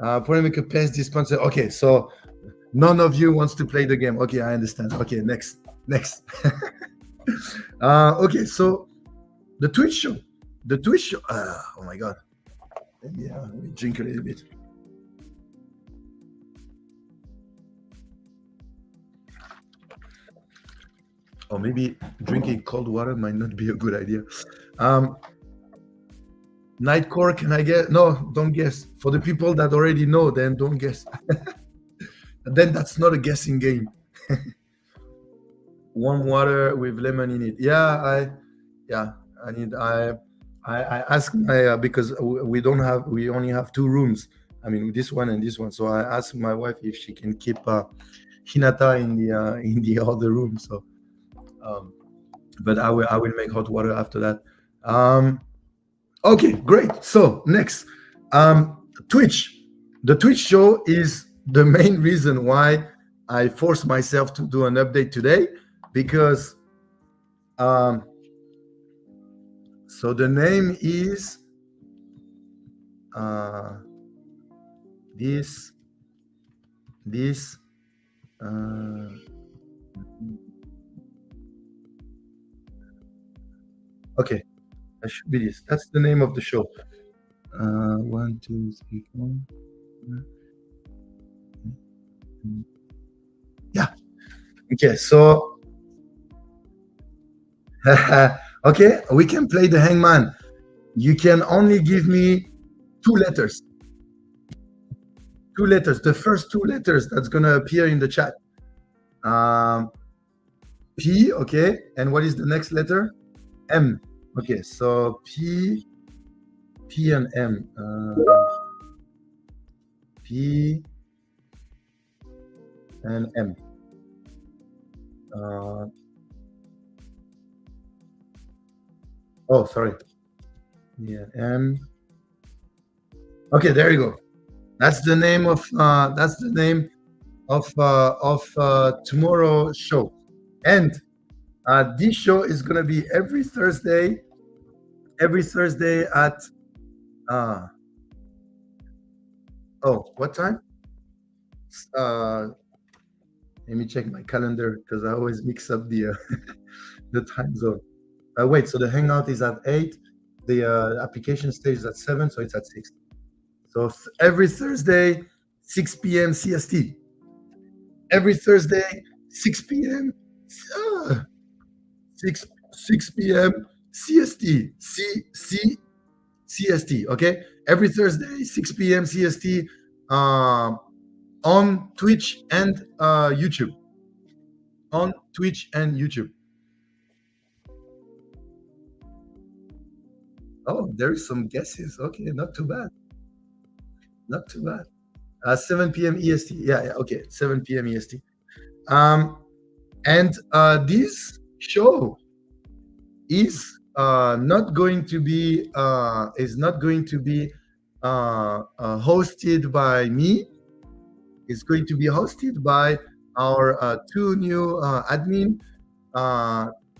Polymaker pens dispenser. Okay, so none of you wants to play the game. Okay, I understand. Okay, next. Okay, so the Twitch show. Oh my god. Yeah, let me drink a little bit. Or maybe drinking cold water might not be a good idea. Nightcore, can I guess? No, don't guess. For the people that already know, then don't guess. Then that's not a guessing game. Warm water with lemon in it. I asked my because we only have 2 rooms. I mean, this one and this one. So I asked my wife if she can keep Hinata in the other room. So, but I will make hot water after that. Okay, great. So next, Twitch. The Twitch show is the main reason why I forced myself to do an update today, because so the name is this okay, that should be this. That's the name of the show. 1, 2, 3, 4. Yeah. Okay, so okay, we can play the hangman. You can only give me 2 letters. 2 letters. The first 2 letters that's gonna appear in the chat. P. Okay, and what is the next letter? M. Okay, so P and M. P and M. Oh, sorry. Yeah, M. Okay, there you go. That's the name of tomorrow's show, and this show is gonna be every Thursday. At what time? Let me check my calendar because I always mix up the the time zone. Wait, so the hangout is at 8. The application stage is at 7, so it's at 6. So every Thursday, 6 p.m. CST. Every Thursday, 6 p.m. 6 p.m. CST. CST. Okay, every Thursday, 6 p.m. CST, on Twitch and YouTube. On Twitch and YouTube. Oh, there's some guesses. Okay, not too bad. 7 p.m. EST. Yeah, okay, 7 p.m. EST. And this show is not going to be hosted by me. is going to be hosted by our two new admin,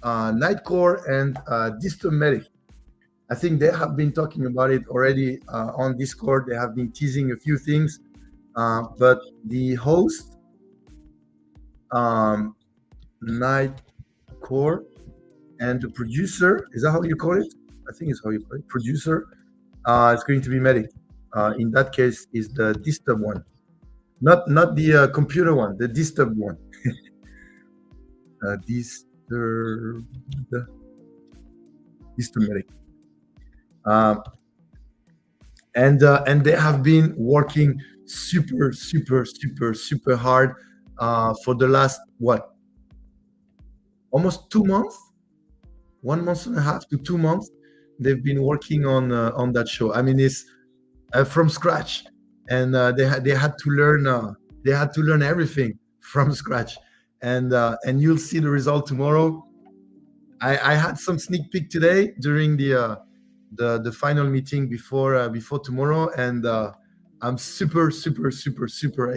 Nightcore and Distant Medic. I think they have been talking about it already on Discord. They have been teasing a few things, but the host, Nightcore, and the producer, is that how you call it? I think it's how you call it. Producer, it's going to be Medic. In that case, is the Disturb one, not the computer one, the Disturb one. Disturb, Medic. And they have been working super hard for the last what, almost 2 months, 1 month and a half to 2 months. They've been working on that show. I mean, it's from scratch, and they had to learn everything from scratch, and you'll see the result tomorrow. I had some sneak peek today during the final meeting before tomorrow, and I'm super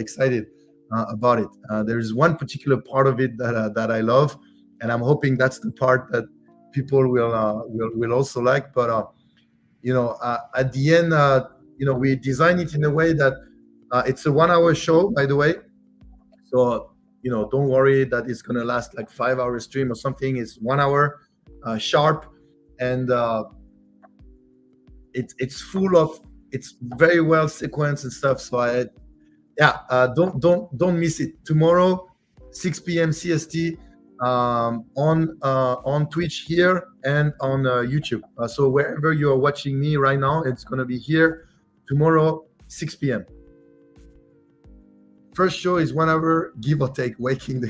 excited about it. There is one particular part of it that I love, and I'm hoping that's the part that people will also like. But at the end, we design it in a way that it's a 1 hour show, by the way. So don't worry that it's gonna last like 5 hour stream or something. It's 1 hour sharp, and it's full of, it's very well sequenced and stuff. So don't miss it tomorrow, 6 p.m. CST, on Twitch here and on YouTube. So wherever you are watching me right now, it's gonna be here tomorrow, 6 p.m. First show is 1 hour, give or take, waking the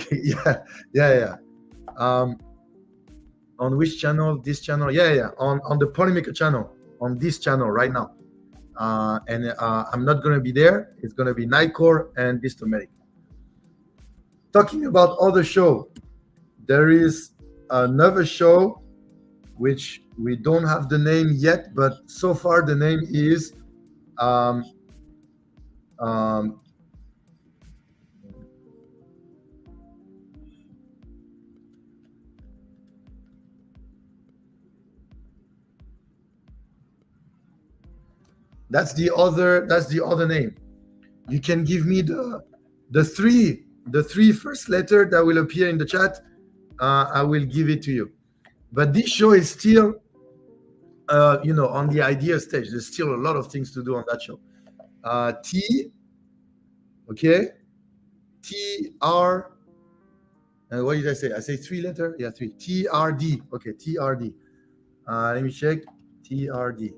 yeah. On which channel? This channel? Yeah. On the Polymaker channel, on this channel right now. And I'm not gonna be there. It's gonna be Nightcore and Distant Medic. Talking about other show, there is another show which we don't have the name yet, but so far the name is that's the other name. You can give me the three first letter that will appear in the chat. I will give it to you. But this show is still on the idea stage. There's still a lot of things to do on that show. TR, what did I say? I say 3 letter? Yeah, 3. TRD. Okay, TRD. Let me check. TRD.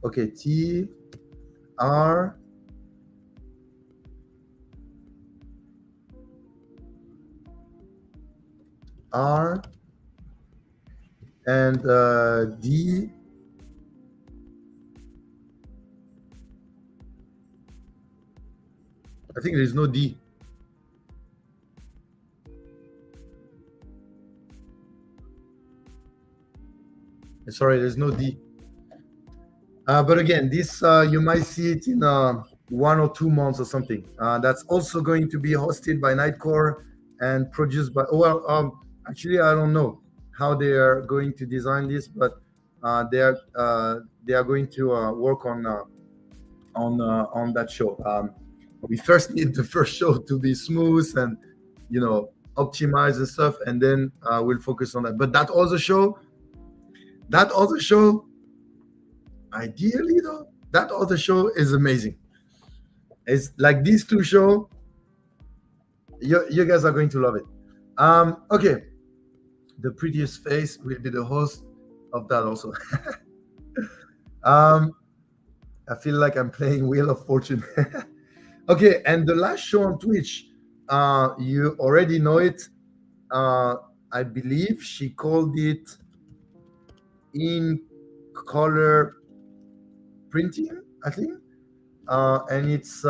Okay, T R R and D. I think there's no D. Sorry, there's no D. But again, this you might see it in 1 or 2 months or something. That's also going to be hosted by Nightcore and produced by. Actually, I don't know how they are going to design this, but they are going to work on that show. We first need the first show to be smooth and optimize and stuff, and then we'll focus on that. But that other show, ideally though, that other show is amazing. It's like these two shows. You guys are going to love it. Okay, the prettiest face will be the host of that also. I feel like I'm playing Wheel of Fortune. Okay, and the last show on Twitch, you already know it. I believe she called it In Color Printing, I think. And it's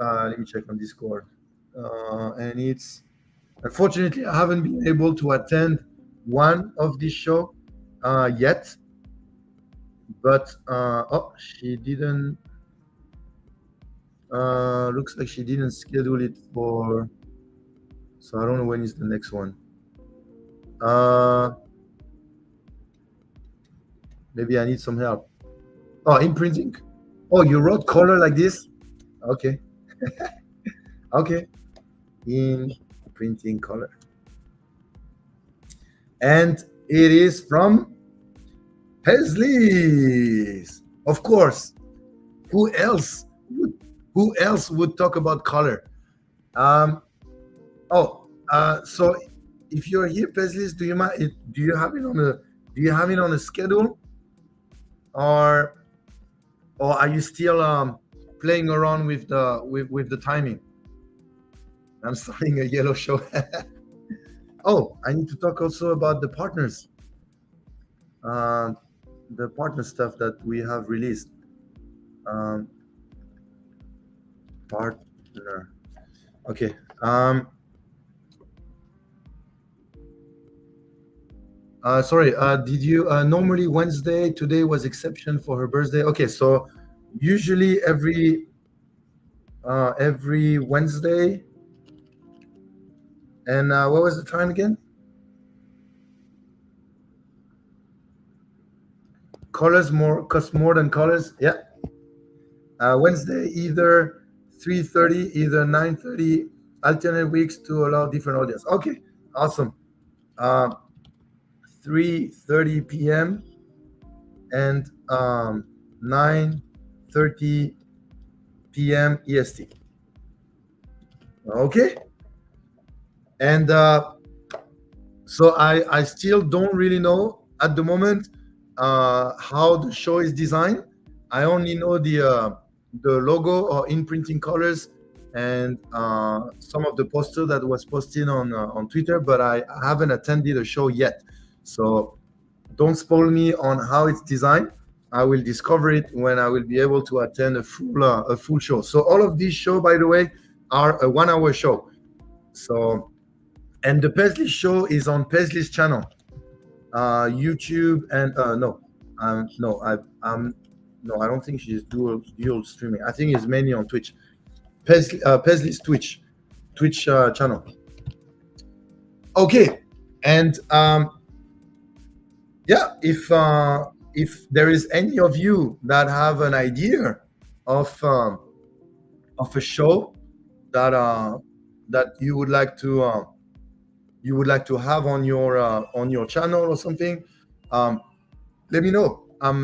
let me check on Discord. And it's unfortunately I haven't been able to attend one of this show yet, but oh, she didn't. Looks like she didn't schedule it for. So I don't know when is the next one. Maybe I need some help. Oh, imprinting. Oh, you wrote color like this? Okay. Okay. In printing color. And it is from Paisley's. Of course. Who else? Who else would talk about color? Um, so if you're here, Paisley's, do you have it on a schedule, or are you still playing around with the timing? I'm starting a yellow show. Oh, I need to talk also about the partners. The partner stuff that we have released. Partner. Okay. Sorry. Did you normally Wednesday? Today was exception for her birthday. Okay, so usually every Wednesday. And what was the time again? Colors cost more than colors. Yeah. Wednesday either 3:30, either 9:30, alternate weeks to allow different audience. Okay, awesome. 3:30 p.m. and 9:30 p.m. EST. Okay. And so I still don't really know at the moment how the show is designed. I only know the logo or imprinting colors and some of the poster that was posted on Twitter, but I haven't attended a show yet. So don't spoil me on how it's designed. I will discover it when I will be able to attend a full show. So all of these shows, by the way, are a 1 hour show. So, and the Paisley show is on Paisley's channel, YouTube, and no, I don't think she's dual streaming. I think it's mainly on Twitch. Paisley's Twitch channel. Okay, and yeah, if there is any of you that have an idea of a show that you would like to have on your channel or something, let me know. I don't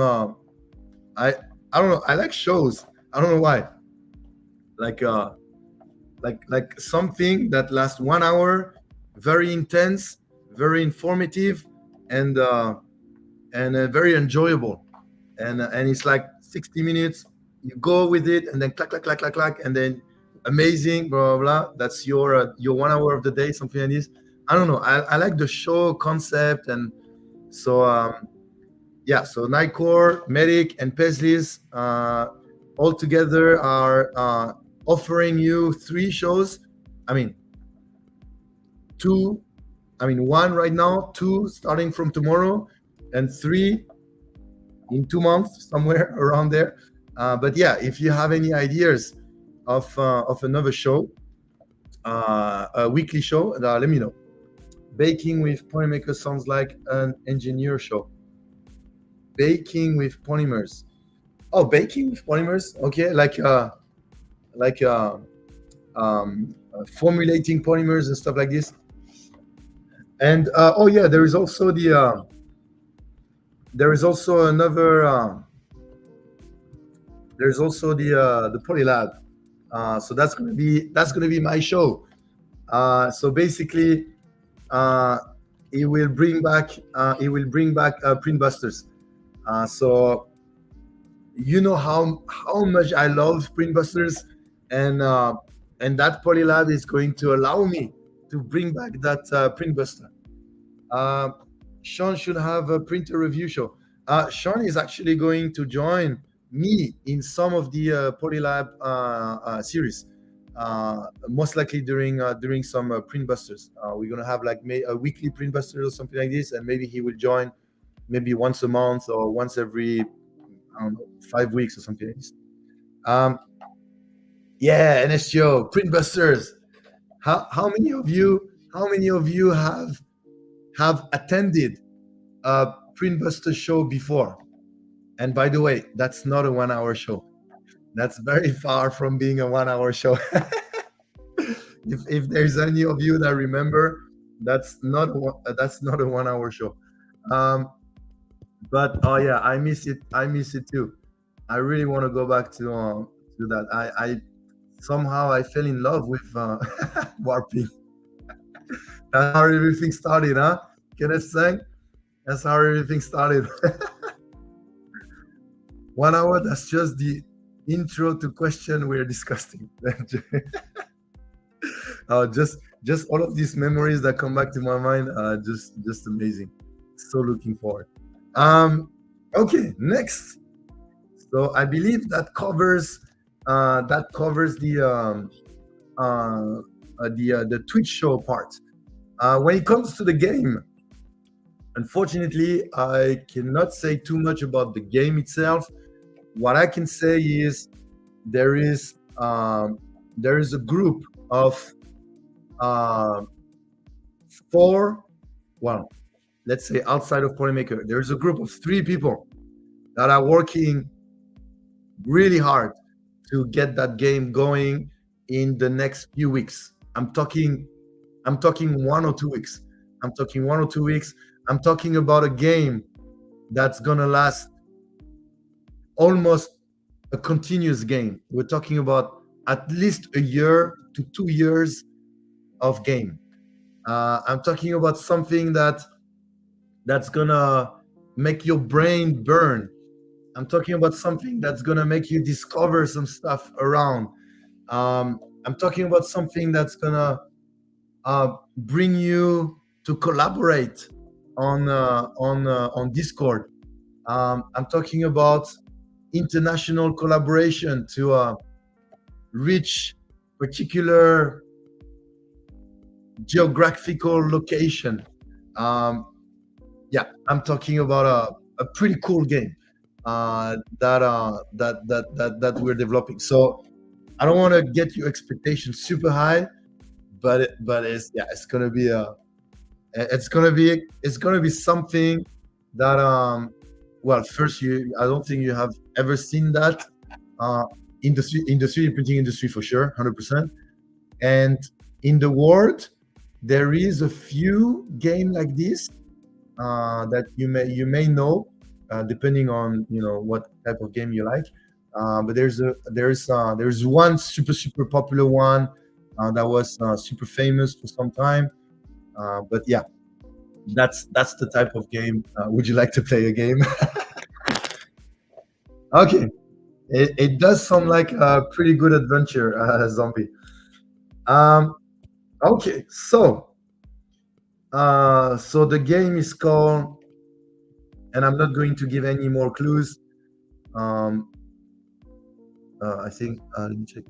know. I like shows. I don't know why. Like something that lasts 1 hour, very intense, very informative, and very enjoyable. And it's like 60 minutes. You go with it, and then clack, and then amazing, blah blah blah. That's your 1 hour of the day, something like this. I don't know. I like the show concept, and so yeah. So Nightcore, Medic, and Paisley's all together are offering you 3 shows. I mean, 2. I mean, 1 right now, 2 starting from tomorrow, and 3 in 2 months, somewhere around there. But yeah, if you have any ideas of another show, a weekly show, let me know. Baking with Polymaker sounds like an engineer show. Baking with polymers. Oh, baking with polymers. Okay, like formulating polymers and stuff like this. And oh yeah, there is also another. There's also the Polylab. So that's gonna be my show. So basically, it will bring back Printbusters. So you know how much I love Printbusters, and that Polylab is going to allow me to bring back that Printbuster. Sean should have a printer review show. Sean is actually going to join me in some of the Polylab series. most likely during some print busters. We're gonna have like a weekly print buster or something like this, and maybe he will join maybe once a month or once every, I don't know, 5 weeks or something like this. Um, yeah, NSGO print busters. How many of you have attended a print buster show before? And by the way, that's not a 1 hour show. That's very far from being a 1 hour show. If there's any of you that remember, that's not a 1 hour show. Um, but oh yeah, I miss it. I miss it too. I really want to go back to that. I somehow I fell in love with warping. That's how everything started, huh? Kenneth saying that's how everything started. 1 hour. That's just the intro to question we're discussing. Just all of these memories that come back to my mind are just amazing. So looking forward. Okay, next. So I believe that covers the Twitch show part. When it comes to the game, unfortunately, I cannot say too much about the game itself. What I can say is there is a group of uh, four, well, let's say outside of Polymaker, there's a group of 3 people that are working really hard to get that game going in the next few weeks. I'm talking 1 or 2 weeks. I'm talking 1 or 2 weeks. I'm talking about a game that's gonna last almost a continuous game. We're talking about at least a year to 2 years of game. I'm talking about something that's gonna make your brain burn. I'm talking about something that's gonna make you discover some stuff around. I'm talking about something that's gonna bring you to collaborate on Discord. I'm talking about international collaboration to reach particular geographical location. Yeah, I'm talking about a pretty cool game that we're developing. So I don't want to get your expectations super high, but it's gonna be something that well, first, I don't think you have ever seen that uh, in the 3D printing industry for sure, 100%. And in the world, there is a few game like this that you may know, depending on what type of game you like. But there's one super popular one that was super famous for some time. But yeah, that's the type of game. Would you like to play a game? Okay, it does sound like a pretty good adventure, zombie. Um, okay, so the game is called, and I'm not going to give any more clues. Um, I think let me check.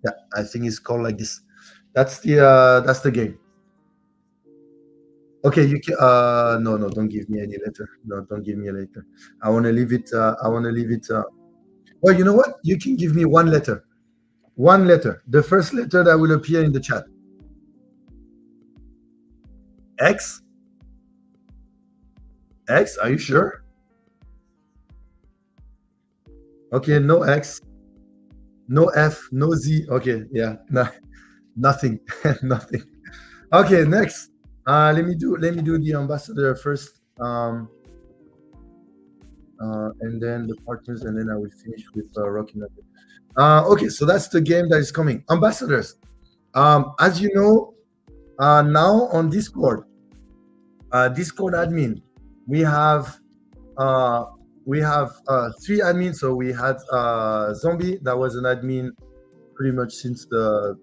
Yeah, I think it's called like this. That's the game. Okay, you can. No, don't give me any letter. No, don't give me a letter. I want to leave it. I want to leave it. Well, you know what? You can give me one letter. One letter. The first letter that will appear in the chat. X. X. Are you sure? Okay, no X, no F, no Z. Okay, yeah, no, nothing, nothing. Okay, next. Let me do the ambassador first, and then the partners, and then I will finish with Rocky Nugget. Okay, so that's the game that is coming. Ambassadors. As you know, now on Discord, Discord admin, we have 3 admins. So we had Zombie, that was an admin pretty much since the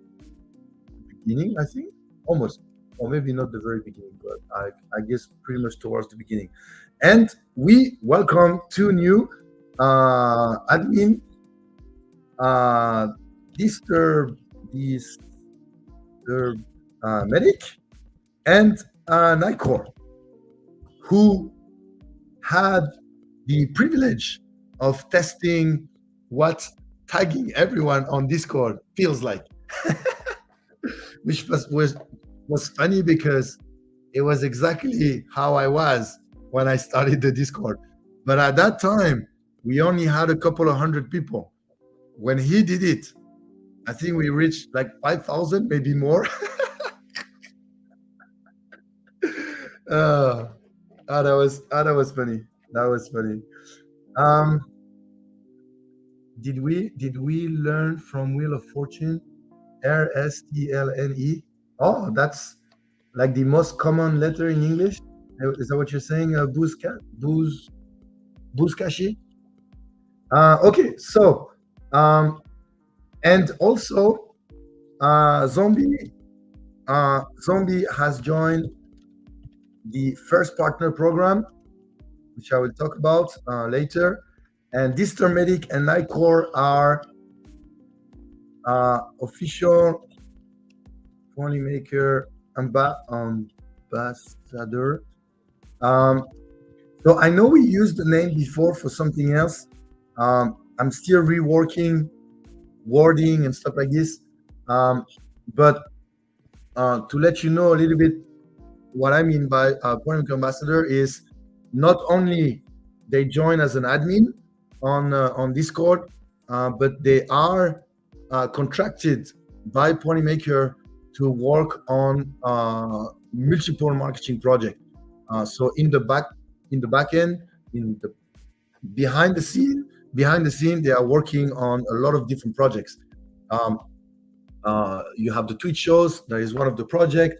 beginning, I think, almost. or maybe not the very beginning, but I guess pretty much towards the beginning. And we welcome two new admin, uh, Disturb, Disturb Medic, and Nicor, who had the privilege of testing what tagging everyone on Discord feels like, which was funny because it was exactly how I was when I started the Discord. But at that time, we only had a couple of hundred people. When he did it, I think we reached like 5,000, maybe more. uh, that was funny. That was funny. Um, did we learn from Wheel of Fortune? RSTLNE. Oh, that's like the most common letter in English. Is that what you're saying? Buzkashi. Okay, so um, and also Zombie has joined the first partner program, which I will talk about later. And Distor Medic and Nicor are official Polymaker ambassador. So I know we used the name before for something else. I'm still reworking wording and stuff like this. But to let you know a little bit what I mean by Polymaker ambassador is not only they join as an admin on Discord, but they are contracted by Polymaker to work on multiple marketing projects. So in the back end, in the behind the scene, they are working on a lot of different projects. You have the Twitch shows. That is one of the projects.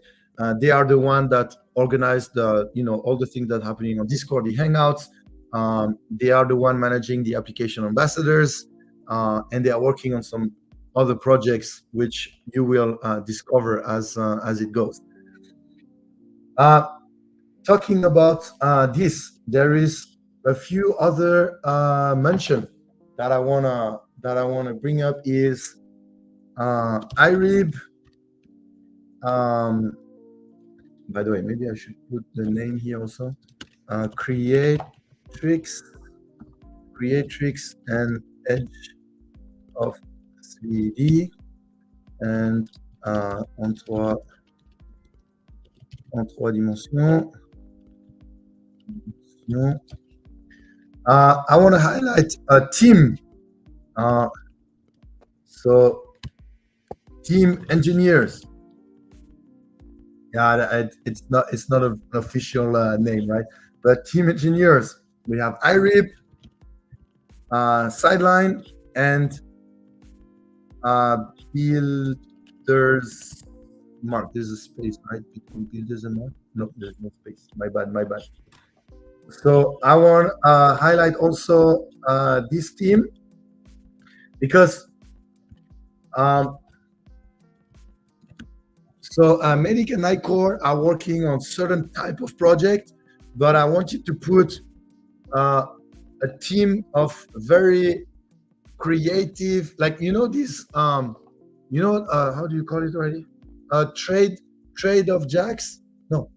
They are the one that organize all the things that are happening on Discord, the Hangouts. They are the one managing the application ambassadors, and they are working on some other projects which you will discover as it goes. Talking about this, there is a few other mention that I wanna bring up is IRIB. By the way, maybe I should put the name here also. Creatrix and Edge of 3D and en trois dimensions. I want to highlight a team. So team engineers. Yeah, it's not an official name, right? But team engineers. We have IRIB, Sideline, and Builders Mark. There's a space, right, between Builders and Mark? No, there's no space. My bad. So I want to highlight also this team because Medic and Nicor are working on certain type of project, but I want you to put a team of very creative, like this how do you call it already? Trade of jacks? No.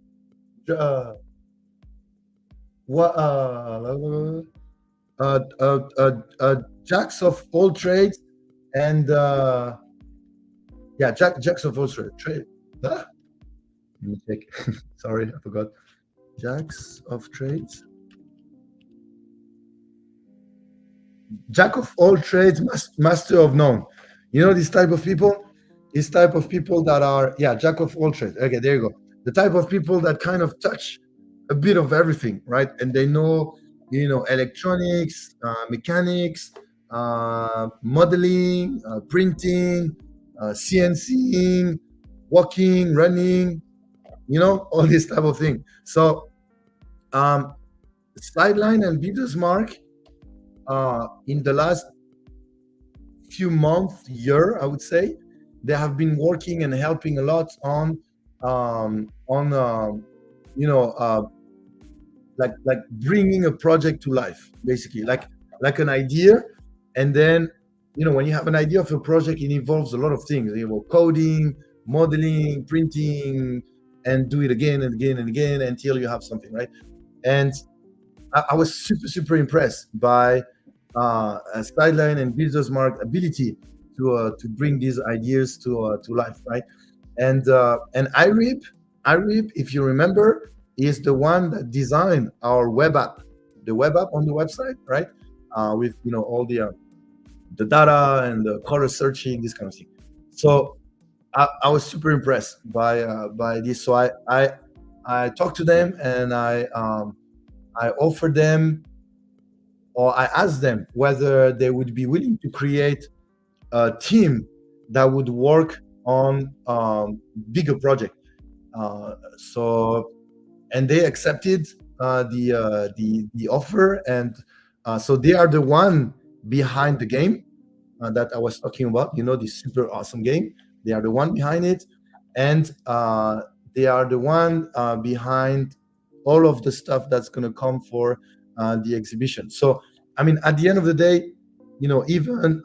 Jacks of all trades and jacks of all trade. Let me check. Sorry, I forgot. Jacks of trades. Jack of all trades, master of none. This type of people? This type of people that are, jack of all trades. Okay, there you go. The type of people that kind of touch a bit of everything, right? And they know, electronics, mechanics, modeling, printing, CNCing, walking, running, all this type of thing. So Sideline and Builders Mark, in the last few months, year, I would say, they have been working and helping a lot on on you know like bringing a project to life, basically, like an idea. And then, when you have an idea of a project, it involves a lot of things, coding, modeling, printing, and do it again and again and again until you have something, right? And I was super super impressed by Sideline and Builder's Mark ability to bring these ideas to life, right? And IRIP, if you remember, is the one that designed our web app, the web app on the website, right? With all the data and the color searching, this kind of thing. So I was super impressed by this. So I talked to them, and I offered them, or I asked them whether they would be willing to create a team that would work on bigger project. So and they accepted the offer, and so they are the one behind the game that I was talking about. This super awesome game. They are the one behind it, and they are the one behind all of the stuff that's going to come for the exhibition. So, I mean, at the end of the day, even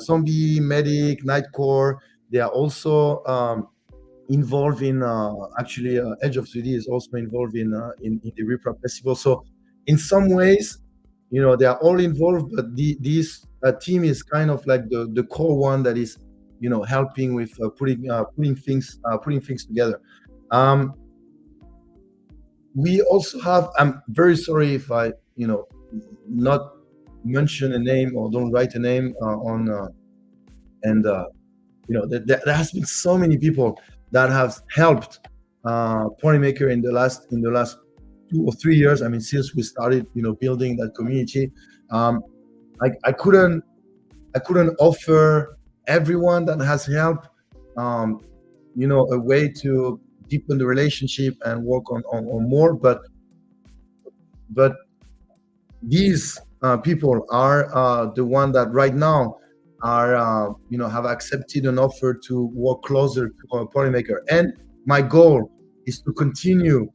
Zombie, Medic, Nightcore, they are also involved in actually Edge of 3D is also involved in the RIPRA festival. So in some ways, they are all involved, but this team is kind of like the core one that is helping with putting things together. We also have, I'm very sorry if I not mention a name or don't write a name on and there has been so many people that have helped Polymaker in the last 2 or 3 years. I mean, since we started building that community. I couldn't offer everyone that has helped a way to deepen the relationship and work on more, but these people are the one that right now are have accepted an offer to work closer to Polymaker. And my goal is to continue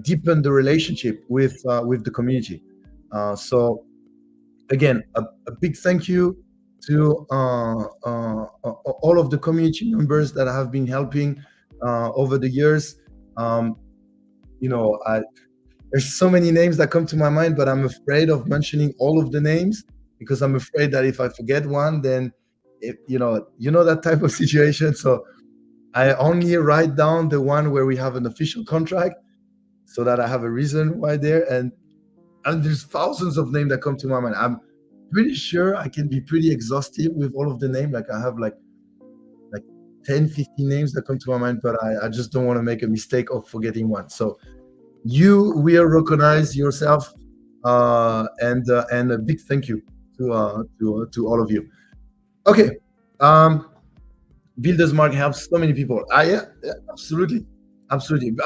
deepen the relationship with the community. So again, a big thank you to all of the community members that have been helping over the years. There's so many names that come to my mind, but I'm afraid of mentioning all of the names, because I'm afraid that if I forget one, then that type of situation. So I only write down the one where we have an official contract, so that I have a reason why there. And there's thousands of names that come to my mind. I'm pretty sure I can be pretty exhaustive with all of the names. Like I have like 10, 15 names that come to my mind, but I just don't want to make a mistake of forgetting one. So you will recognize yourself, and a big thank you to all of you. Okay. Builders Mark helps so many people. Yeah, absolutely. I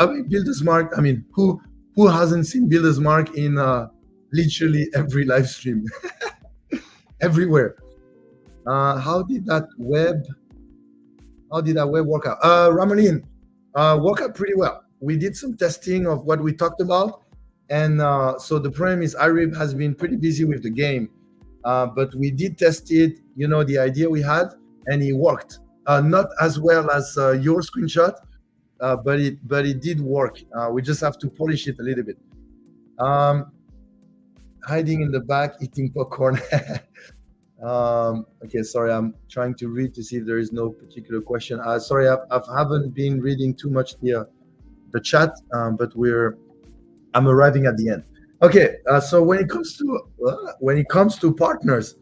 mean, Builders Mark, I mean, who hasn't seen Builders Mark in literally every live stream? Everywhere. How did that web work out? Ramalin, worked out pretty well. We did some testing of what we talked about, and so the problem is IRIB has been pretty busy with the game, but we did test it, the idea we had, and it worked. Not as well as your screenshot, but it did work. We just have to polish it a little bit. Hiding in the back, eating popcorn. Okay, sorry, I'm trying to read to see if there is no particular question. Sorry, I haven't been reading too much the chat, but I'm arriving at the end. Okay, so when it comes to partners.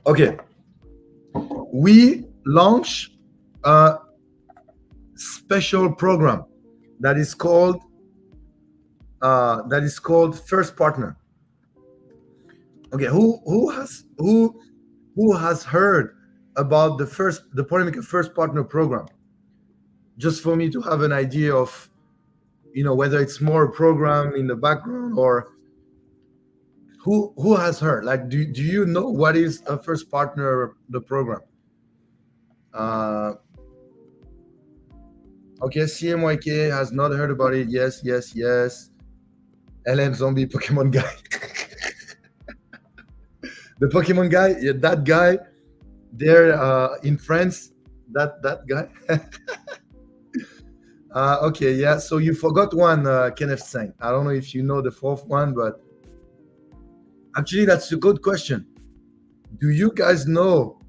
Okay, we launch a special program that is called First Partner. Okay, who has heard about the Polymaker First Partner program? Just for me to have an idea of whether it's more a program in the background or Who has heard? Like, do you know what is a first partner the program? Uh, okay, CMYK has not heard about it. Yes, yes, yes. LM Zombie Pokemon guy. The Pokemon guy, yeah, that guy there in France, that guy. Okay, yeah. So you forgot one, Kenneth Sang. I don't know if you know the fourth one, but actually, that's a good question. Do you guys know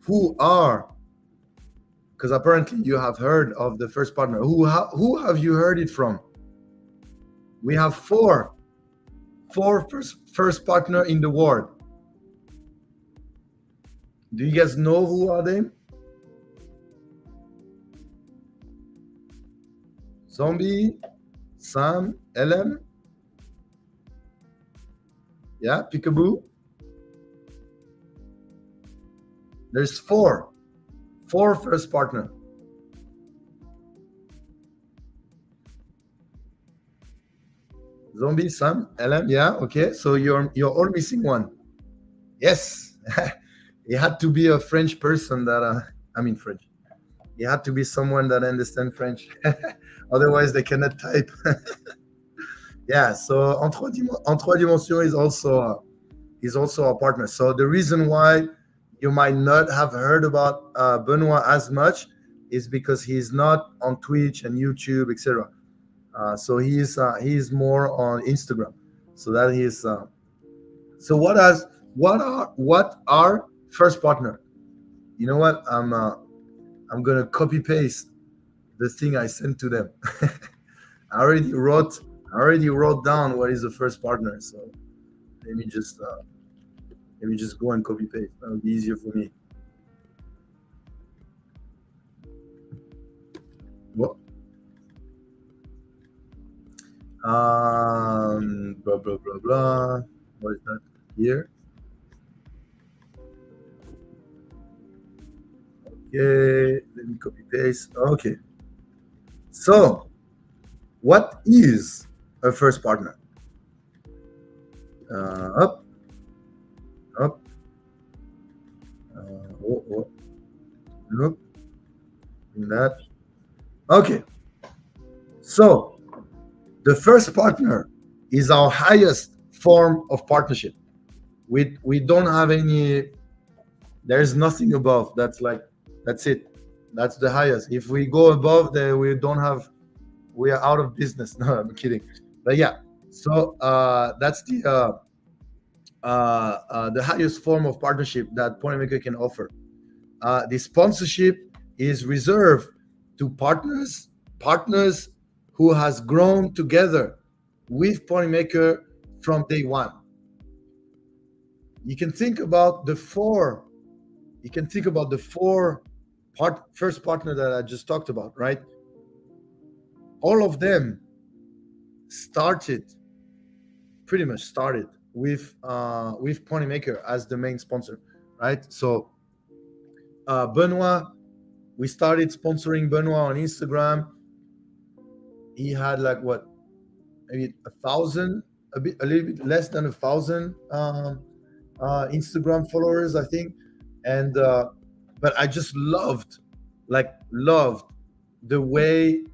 who are? Because apparently you have heard of the first partner. Who have you heard it from? We have four first partner in the world. Do you guys know who are they? Zombie, Sam, LM, yeah, Peekaboo. There's four first partner. Zombie, Sam, LM, yeah, okay. So you're all missing one. Yes, it had to be a French person that I mean French. It had to be someone that understands French. Otherwise, they cannot type. Yeah. So En Trois Dimensions is also a partner. So the reason why you might not have heard about Benoit as much is because he's not on Twitch and YouTube, etc. So he's more on Instagram. So that is so what are first partner? You know what? I'm gonna copy paste the thing I sent to them. I already wrote down what is the first partner. So let me just uh, let me just go and copy paste. That'll be easier for me. What? Blah blah blah blah. What is that here? Okay, let me copy paste. Okay. So, what is a first partner? Up, up, oh, oh, look, that. Okay. So, the first partner is our highest form of partnership. We don't have any. There's nothing above. That's it. That's the highest. If we go above, then we don't have. We are out of business. No, I'm kidding. But yeah. So that's the highest form of partnership that Ponymaker can offer. The sponsorship is reserved to partners who has grown together with Ponymaker from day one. You can think about the four. You can think about the four first partner that I just talked about, right? All of them started pretty much started with Ponymaker as the main sponsor, right? So Benoit, we started sponsoring Benoit on Instagram. He had like what, maybe 1,000, a little bit less than 1,000 Instagram followers, I think. And but I just loved the way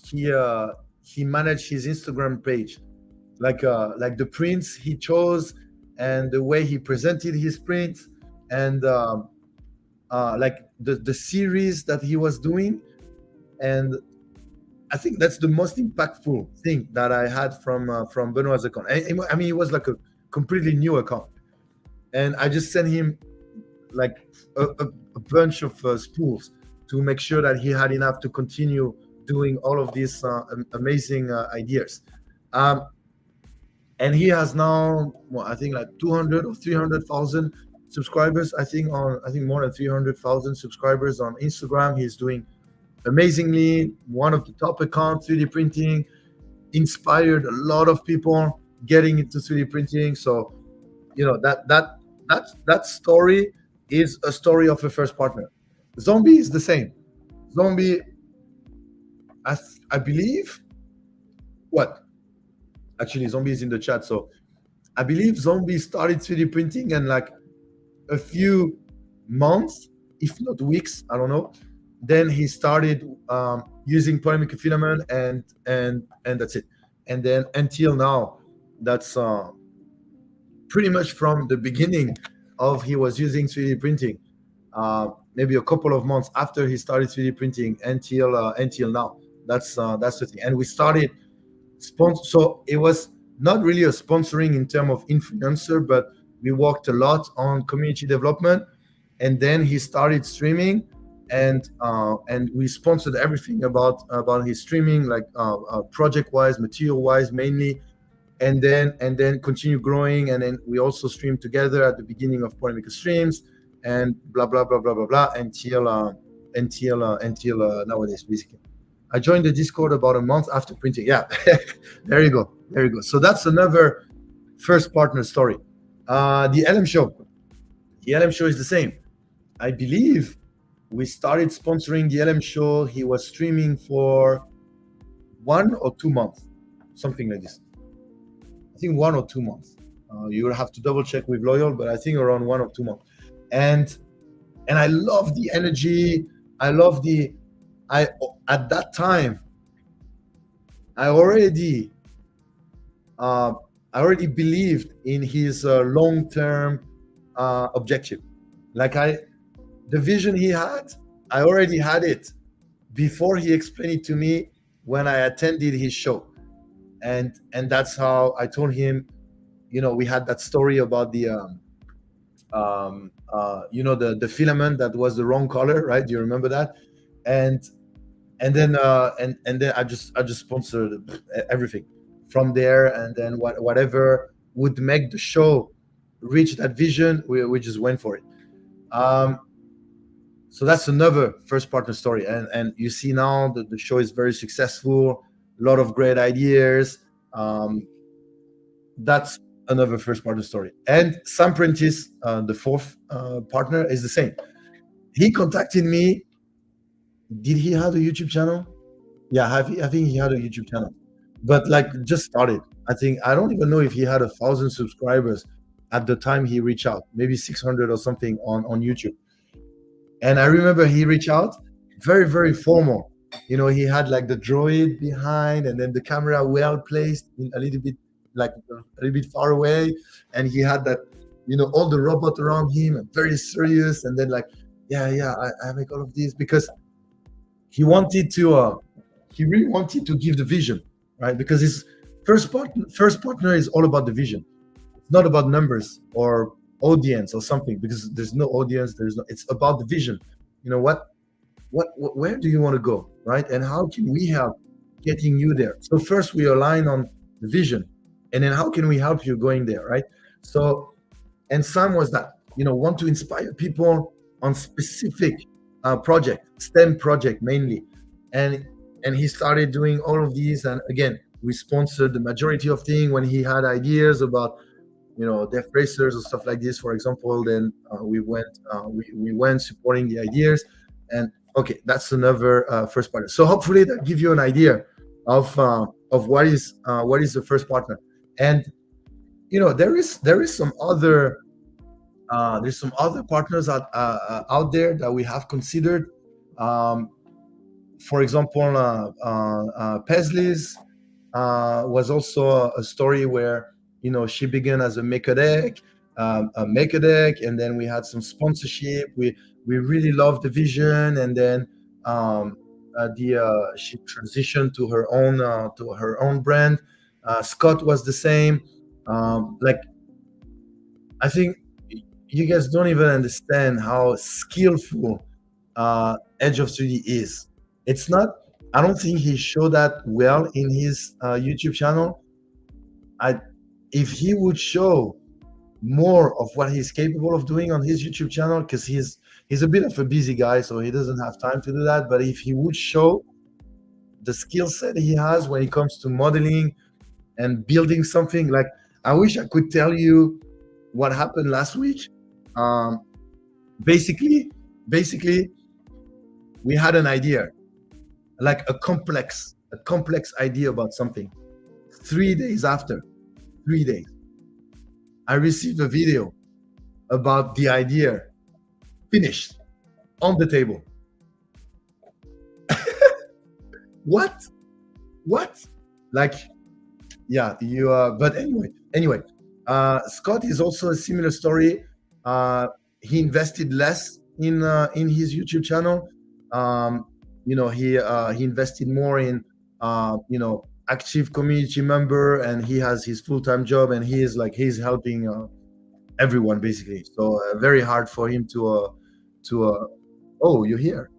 he managed his Instagram page, like the prints he chose and the way he presented his prints, and like the series that he was doing. And I think that's the most impactful thing that I had from Benoit's account. I mean, it was like a completely new account, and I just sent him like a bunch of spools to make sure that he had enough to continue doing all of these amazing ideas. And he has now, well, I think like 200 or 300,000 subscribers. I think more than 300,000 subscribers on Instagram. He's doing amazingly. One of the top accounts, 3D printing, inspired a lot of people getting into 3D printing. So, you know, that story is a story of a first partner. Zombie is the same. Zombie, I believe, what? Actually, Zombie is in the chat. So I believe Zombie started 3D printing, and like a few months, if not weeks, I don't know. Then he started using polymicro filament, and that's it. And then until now, that's pretty much from the beginning of he was using 3D printing. Maybe a couple of months after he started 3D printing until now. That's the thing. And we started sponsor. So it was not really a sponsoring in terms of influencer, but we worked a lot on community development. And then he started streaming, and we sponsored everything about his streaming, like project wise, material wise mainly. And then continue growing, and then we also stream together at the beginning of polemic streams, and blah blah blah blah blah blah until nowadays basically. I joined the Discord about a month after printing. Yeah, there you go, there you go. So that's another first partner story. The LM show, is the same. I believe we started sponsoring the LM show. He was streaming for 1 or 2 months, something like this. I think 1 or 2 months. You will have to double check with Loyal, but I think around 1 or 2 months. And I love the energy. I love at that time, I already believed in his long-term objective. Like the vision he had, I already had it before he explained it to me when I attended his show. And that's how I told him, we had that story about the the filament that was the wrong color, right? Do you remember that? And then I just sponsored everything from there, and then whatever would make the show reach that vision, we just went for it. So that's another first partner story, and you see now that the show is very successful, a lot of great ideas. That's another first partner story. And Sam Prentice, the fourth partner, is the same. He contacted me. Did he have a YouTube channel? Yeah, I think he had a YouTube channel, but like just started. I don't even know if he had 1,000 subscribers at the time he reached out, maybe 600 or something on YouTube. And I remember he reached out, very, very formal. He had like the droid behind, and then the camera well placed a little bit far away, and he had that, all the robot around him, and very serious. And then like, yeah, I make all of this because he really wanted to give the vision, right? Because his first partner is all about the vision. It's not about numbers or audience or something, because there's no audience. It's about the vision. Where do you want to go, right? And how can we help getting you there? So first we align on the vision, and then how can we help you going there, right? So, and Sam was that, want to inspire people on specific project, STEM project mainly. And he started doing all of these. And again, we sponsored the majority of things when he had ideas about, death racers or stuff like this, for example. Then we went supporting the ideas. And okay, that's another first partner. So hopefully that gives you an idea of what is the first partner. And there is some other there's some other partners out there that we have considered. For example, Paisley's was also a story where she began as a maker deck, and then we had some sponsorship. We really loved the vision, and then she transitioned to her own brand. Scott was the same. Like, I think you guys don't even understand how skillful Edge of 3D is. It's not. I don't think he showed that well in his YouTube channel. If he would show more of what he's capable of doing on his YouTube channel, because he's a bit of a busy guy, so he doesn't have time to do that. But if he would show the skill set he has when it comes to modeling and building something, like, I wish I could tell you what happened last week. Basically, we had an idea, like a complex idea about something. 3 days after, I received a video about the idea, finished, on the table. What? What? Like, yeah, you. But anyway, Scott is also a similar story. Uh, he invested less in his YouTube channel. Um, he invested more in active community member, and he has his full time job, and he's helping everyone basically. So very hard for him to. Oh, you're here.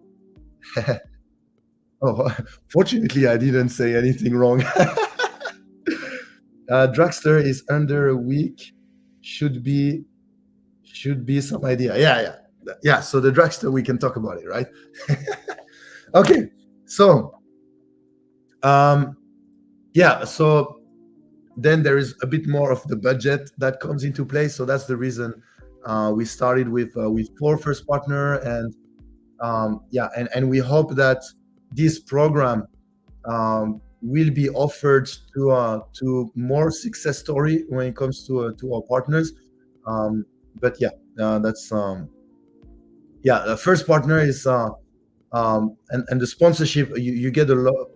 Oh, fortunately, I didn't say anything wrong. Dragster is under a week. Should be some idea. Yeah. So the Dragster, we can talk about it, right? Okay. So yeah. So then there is a bit more of the budget that comes into play. So that's the reason we started with 4 first partner, and and we hope that this program will be offered to more success story when it comes to our partners. But that's the first partner is and the sponsorship. You get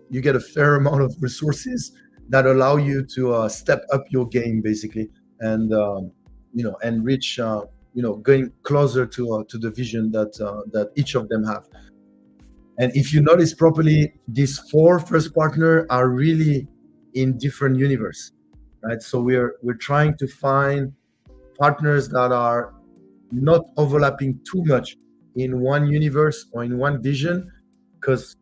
you get a fair amount of resources that allow you to step up your game basically, and and reach going closer to the vision that each of them have. And if you notice properly, these 4 first partner are really in different universe, right? So we're trying to find partners that are not overlapping too much in one universe or in one vision, because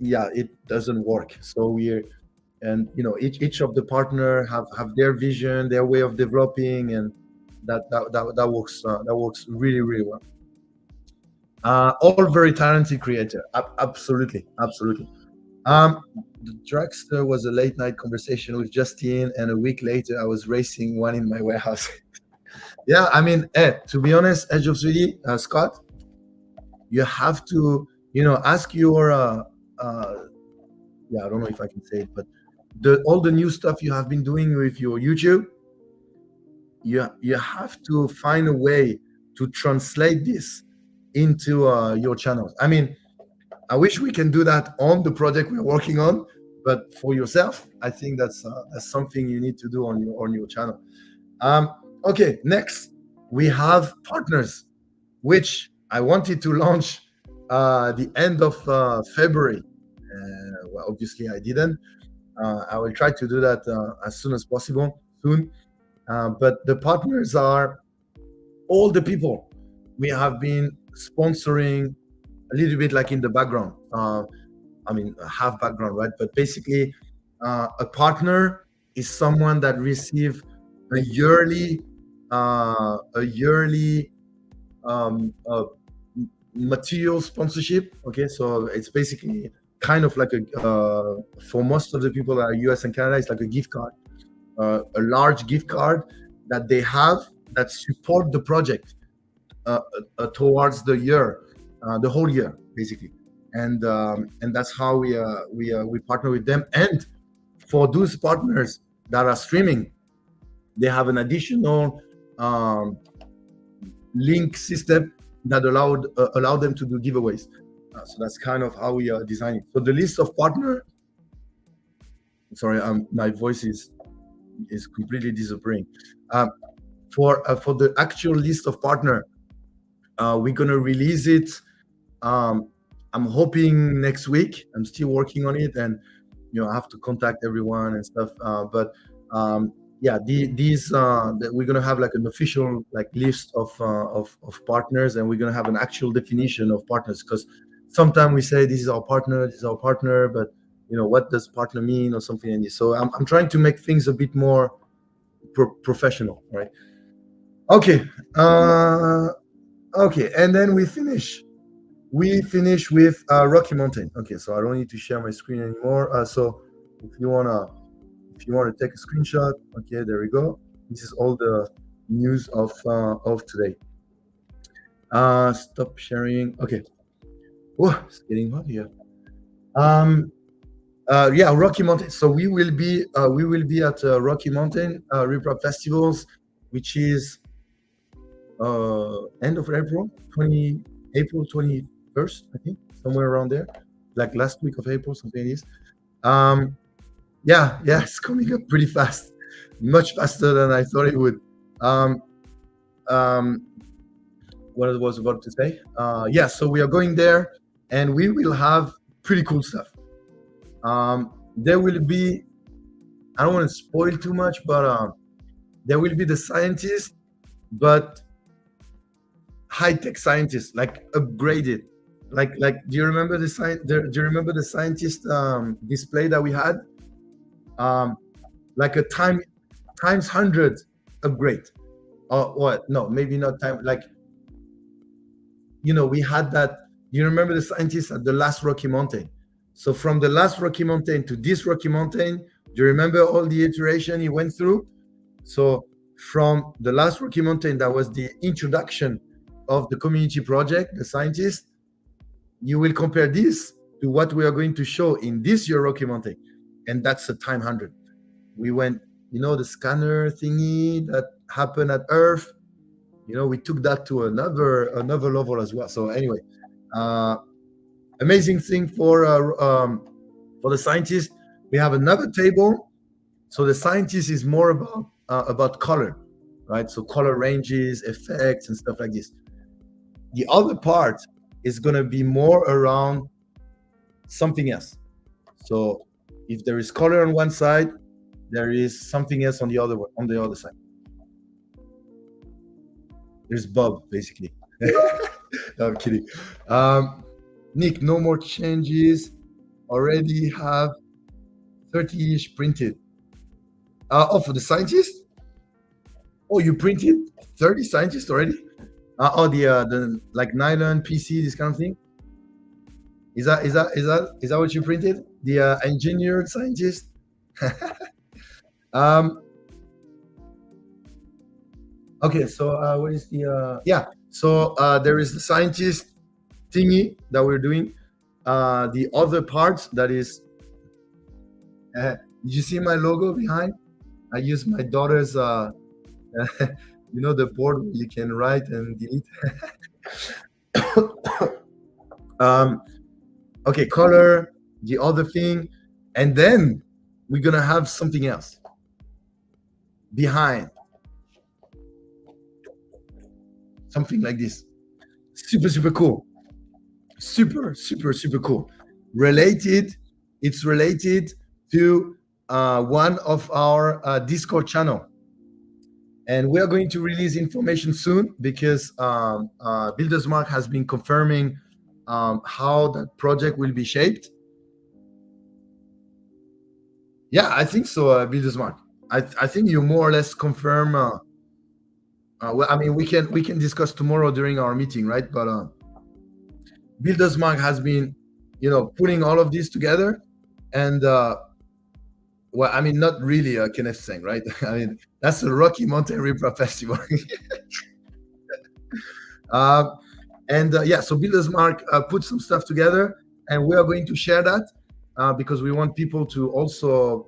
it doesn't work. So each of the partner have their vision, their way of developing, and that works really, really well. All very talented creator. Absolutely. The Dragster was a late night conversation with Justine, and a week later I was racing one in my warehouse. Yeah, I mean, to be honest, Edge of 3D, Scott, you have to, ask your, I don't know if I can say it, but all the new stuff you have been doing with your YouTube, you have to find a way to translate this into your channels. I mean, I wish we can do that on the project we're working on, but for yourself, I think that's something you need to do on your channel. Okay, next we have partners, which I wanted to launch the end of February. Well, obviously I didn't. I will try to do that as soon as possible soon. But the partners are all the people we have been sponsoring a little bit like in the background. I mean, half background, right? But basically, a partner is someone that receives a yearly material sponsorship. Okay, so it's basically kind of like for most of the people that are US and Canada, it's like a gift card, a large gift card that they have that support the project towards the year, the whole year basically, and that's how we partner with them. And for those partners that are streaming, they have an additional link system that allow them to do giveaways. So that's kind of how we are designing. So the list of partner. Sorry, my voice is completely disappearing. For the actual list of partner, we're gonna release it. I'm hoping next week. I'm still working on it, and I have to contact everyone and stuff. But we're gonna have like an official list of partners, and we're gonna have an actual definition of partners, because sometimes we say this is our partner, but what does partner mean or something like this. So I'm trying to make things a bit more professional, right? Okay. Okay, and then we finish with Rocky Mountain. Okay, so I don't need to share my screen anymore. So if you wanna take a screenshot, okay, there we go. This is all the news of today. Stop sharing. Okay. Oh, it's getting hot here. Rocky Mountain. So we will be at Rocky Mountain Rip Rap festivals which is end of April, 21st, I think, somewhere around there, like last week of April, something like this. Um, yeah, yeah, it's coming up pretty fast, much faster than I thought it would. Um, um, what I was about to say. Yeah, so we are going there, and we will have pretty cool stuff. There will be. I don't want to spoil too much, but there will be the scientists, but high tech scientists, like upgraded. Like, do you remember do you remember the scientist display that we had? Um, like a times 100 upgrade. Or what? No, maybe not time. Like, we had that. You remember the scientists at the last Rocky Mountain? So from the last Rocky Mountain to this Rocky Mountain, do you remember all the iteration he went through? So from the last Rocky Mountain, that was the introduction of the community project, the scientists. You will compare this to what we are going to show in this year Rocky Mountain, and that's a time 100. We went, the scanner thingy that happened at Earth. We took that to another level as well. So anyway, amazing thing for the scientists. We have another table. So the scientist is more about color, right? So color ranges, effects, and stuff like this. The other part is going to be more around something else. So if there is color on one side, there is something else on the other side. There's Bob, basically. No, I'm kidding. Nick, no more changes. Already have 30-ish printed. For the scientists? Oh, you printed 30 scientists already? The like nylon PC, this kind of thing. Is that what you printed? The engineer scientist. Okay, so what is the yeah? So there is the scientist thingy that we're doing. The other part that is. Did you see my logo behind? I use my daughter's. The board where you can write and delete. Okay, color, the other thing, and then we're gonna have something else behind, something like this. Super cool, super cool. It's related to one of our Discord channel. And we are going to release information soon because Buildersmark has been confirming how that project will be shaped. Yeah, I think so, Buildersmark. I think you more or less confirm. Well, I mean, we can discuss tomorrow during our meeting, right? But Buildersmark has been, putting all of this together, and well, I mean, not really Kenneth saying, right? I mean, that's the Rocky Mountain Riprap Festival. Yeah, so Buildersmark put some stuff together, and we are going to share that because we want people to also,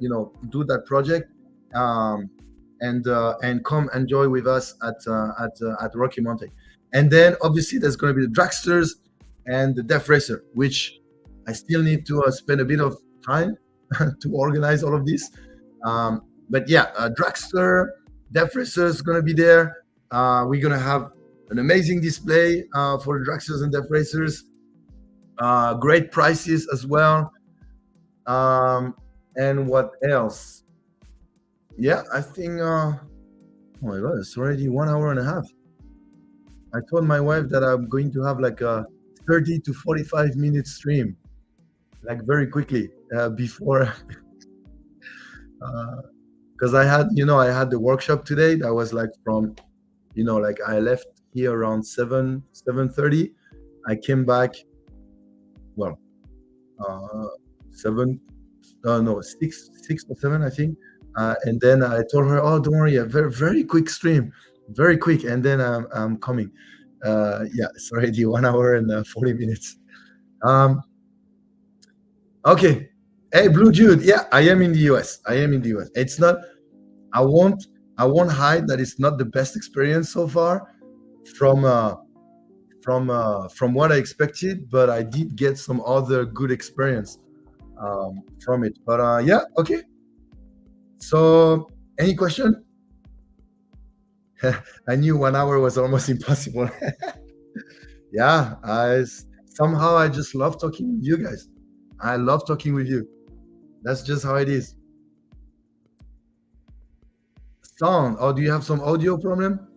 do that project and come enjoy with us at Rocky Mountain. And then obviously there's going to be the Dragsters and the Death Racer, which I still need to spend a bit of time to organize all of this. But yeah, Dragster, Death Racer is going to be there. We're going to have an amazing display for the Dragsters and Death Racers. Great prices as well. And what else? Yeah, I think, oh my God, it's already 1 hour and a half. I told my wife that I'm going to have like a 30 to 45 minute stream, like very quickly before, because I had the workshop today that was like from, like I left here around 7:30. I came back, well, 6 or 7, I think. And then I told her, "Oh, don't worry, a very very quick stream, very quick." And then I'm coming. Yeah, it's already 1 hour and 40 minutes. Okay. Hey, Blue Jude. Yeah, I am in the US. It's not. I won't I won't hide that it's not the best experience so far from from what I expected, but I did get some other good experience from it. But yeah, okay. So, any question? I knew 1 hour was almost impossible. Yeah, somehow I just love talking with you guys. I love talking with you. That's just how it is. Sound? Or do you have some audio problem?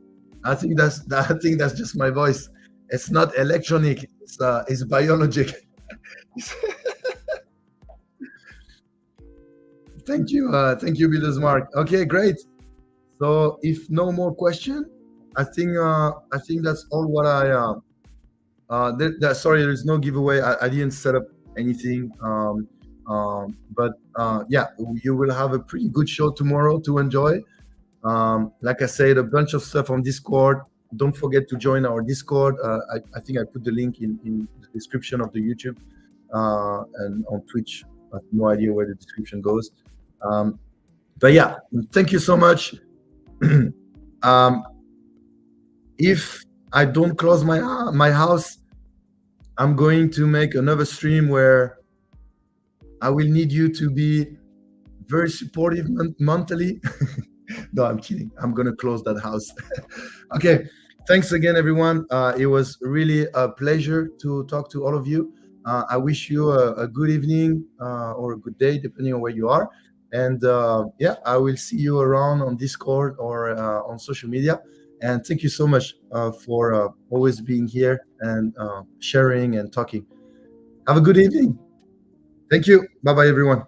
I think that's I think that's just my voice. It's not electronic. It's biologic. Thank you, Builders Mark. Okay, great. So if no more question, I think that's all what I sorry, there's no giveaway. I didn't set up anything. But yeah, you will have a pretty good show tomorrow to enjoy. Like I said, a bunch of stuff on Discord. Don't forget to join our Discord. I think I put the link in the description of the YouTube and on Twitch. I have no idea where the description goes. But yeah, thank you so much. If I don't close my house, I'm going to make another stream where I will need you to be very supportive monthly. No, I'm kidding. I'm going to close that house. Okay. Thanks again, everyone. It was really a pleasure to talk to all of you. I wish you a good evening or a good day, depending on where you are. And yeah, I will see you around on Discord or on social media. And thank you so much for always being here and sharing and talking. Have a good evening. Thank you. Bye-bye, everyone.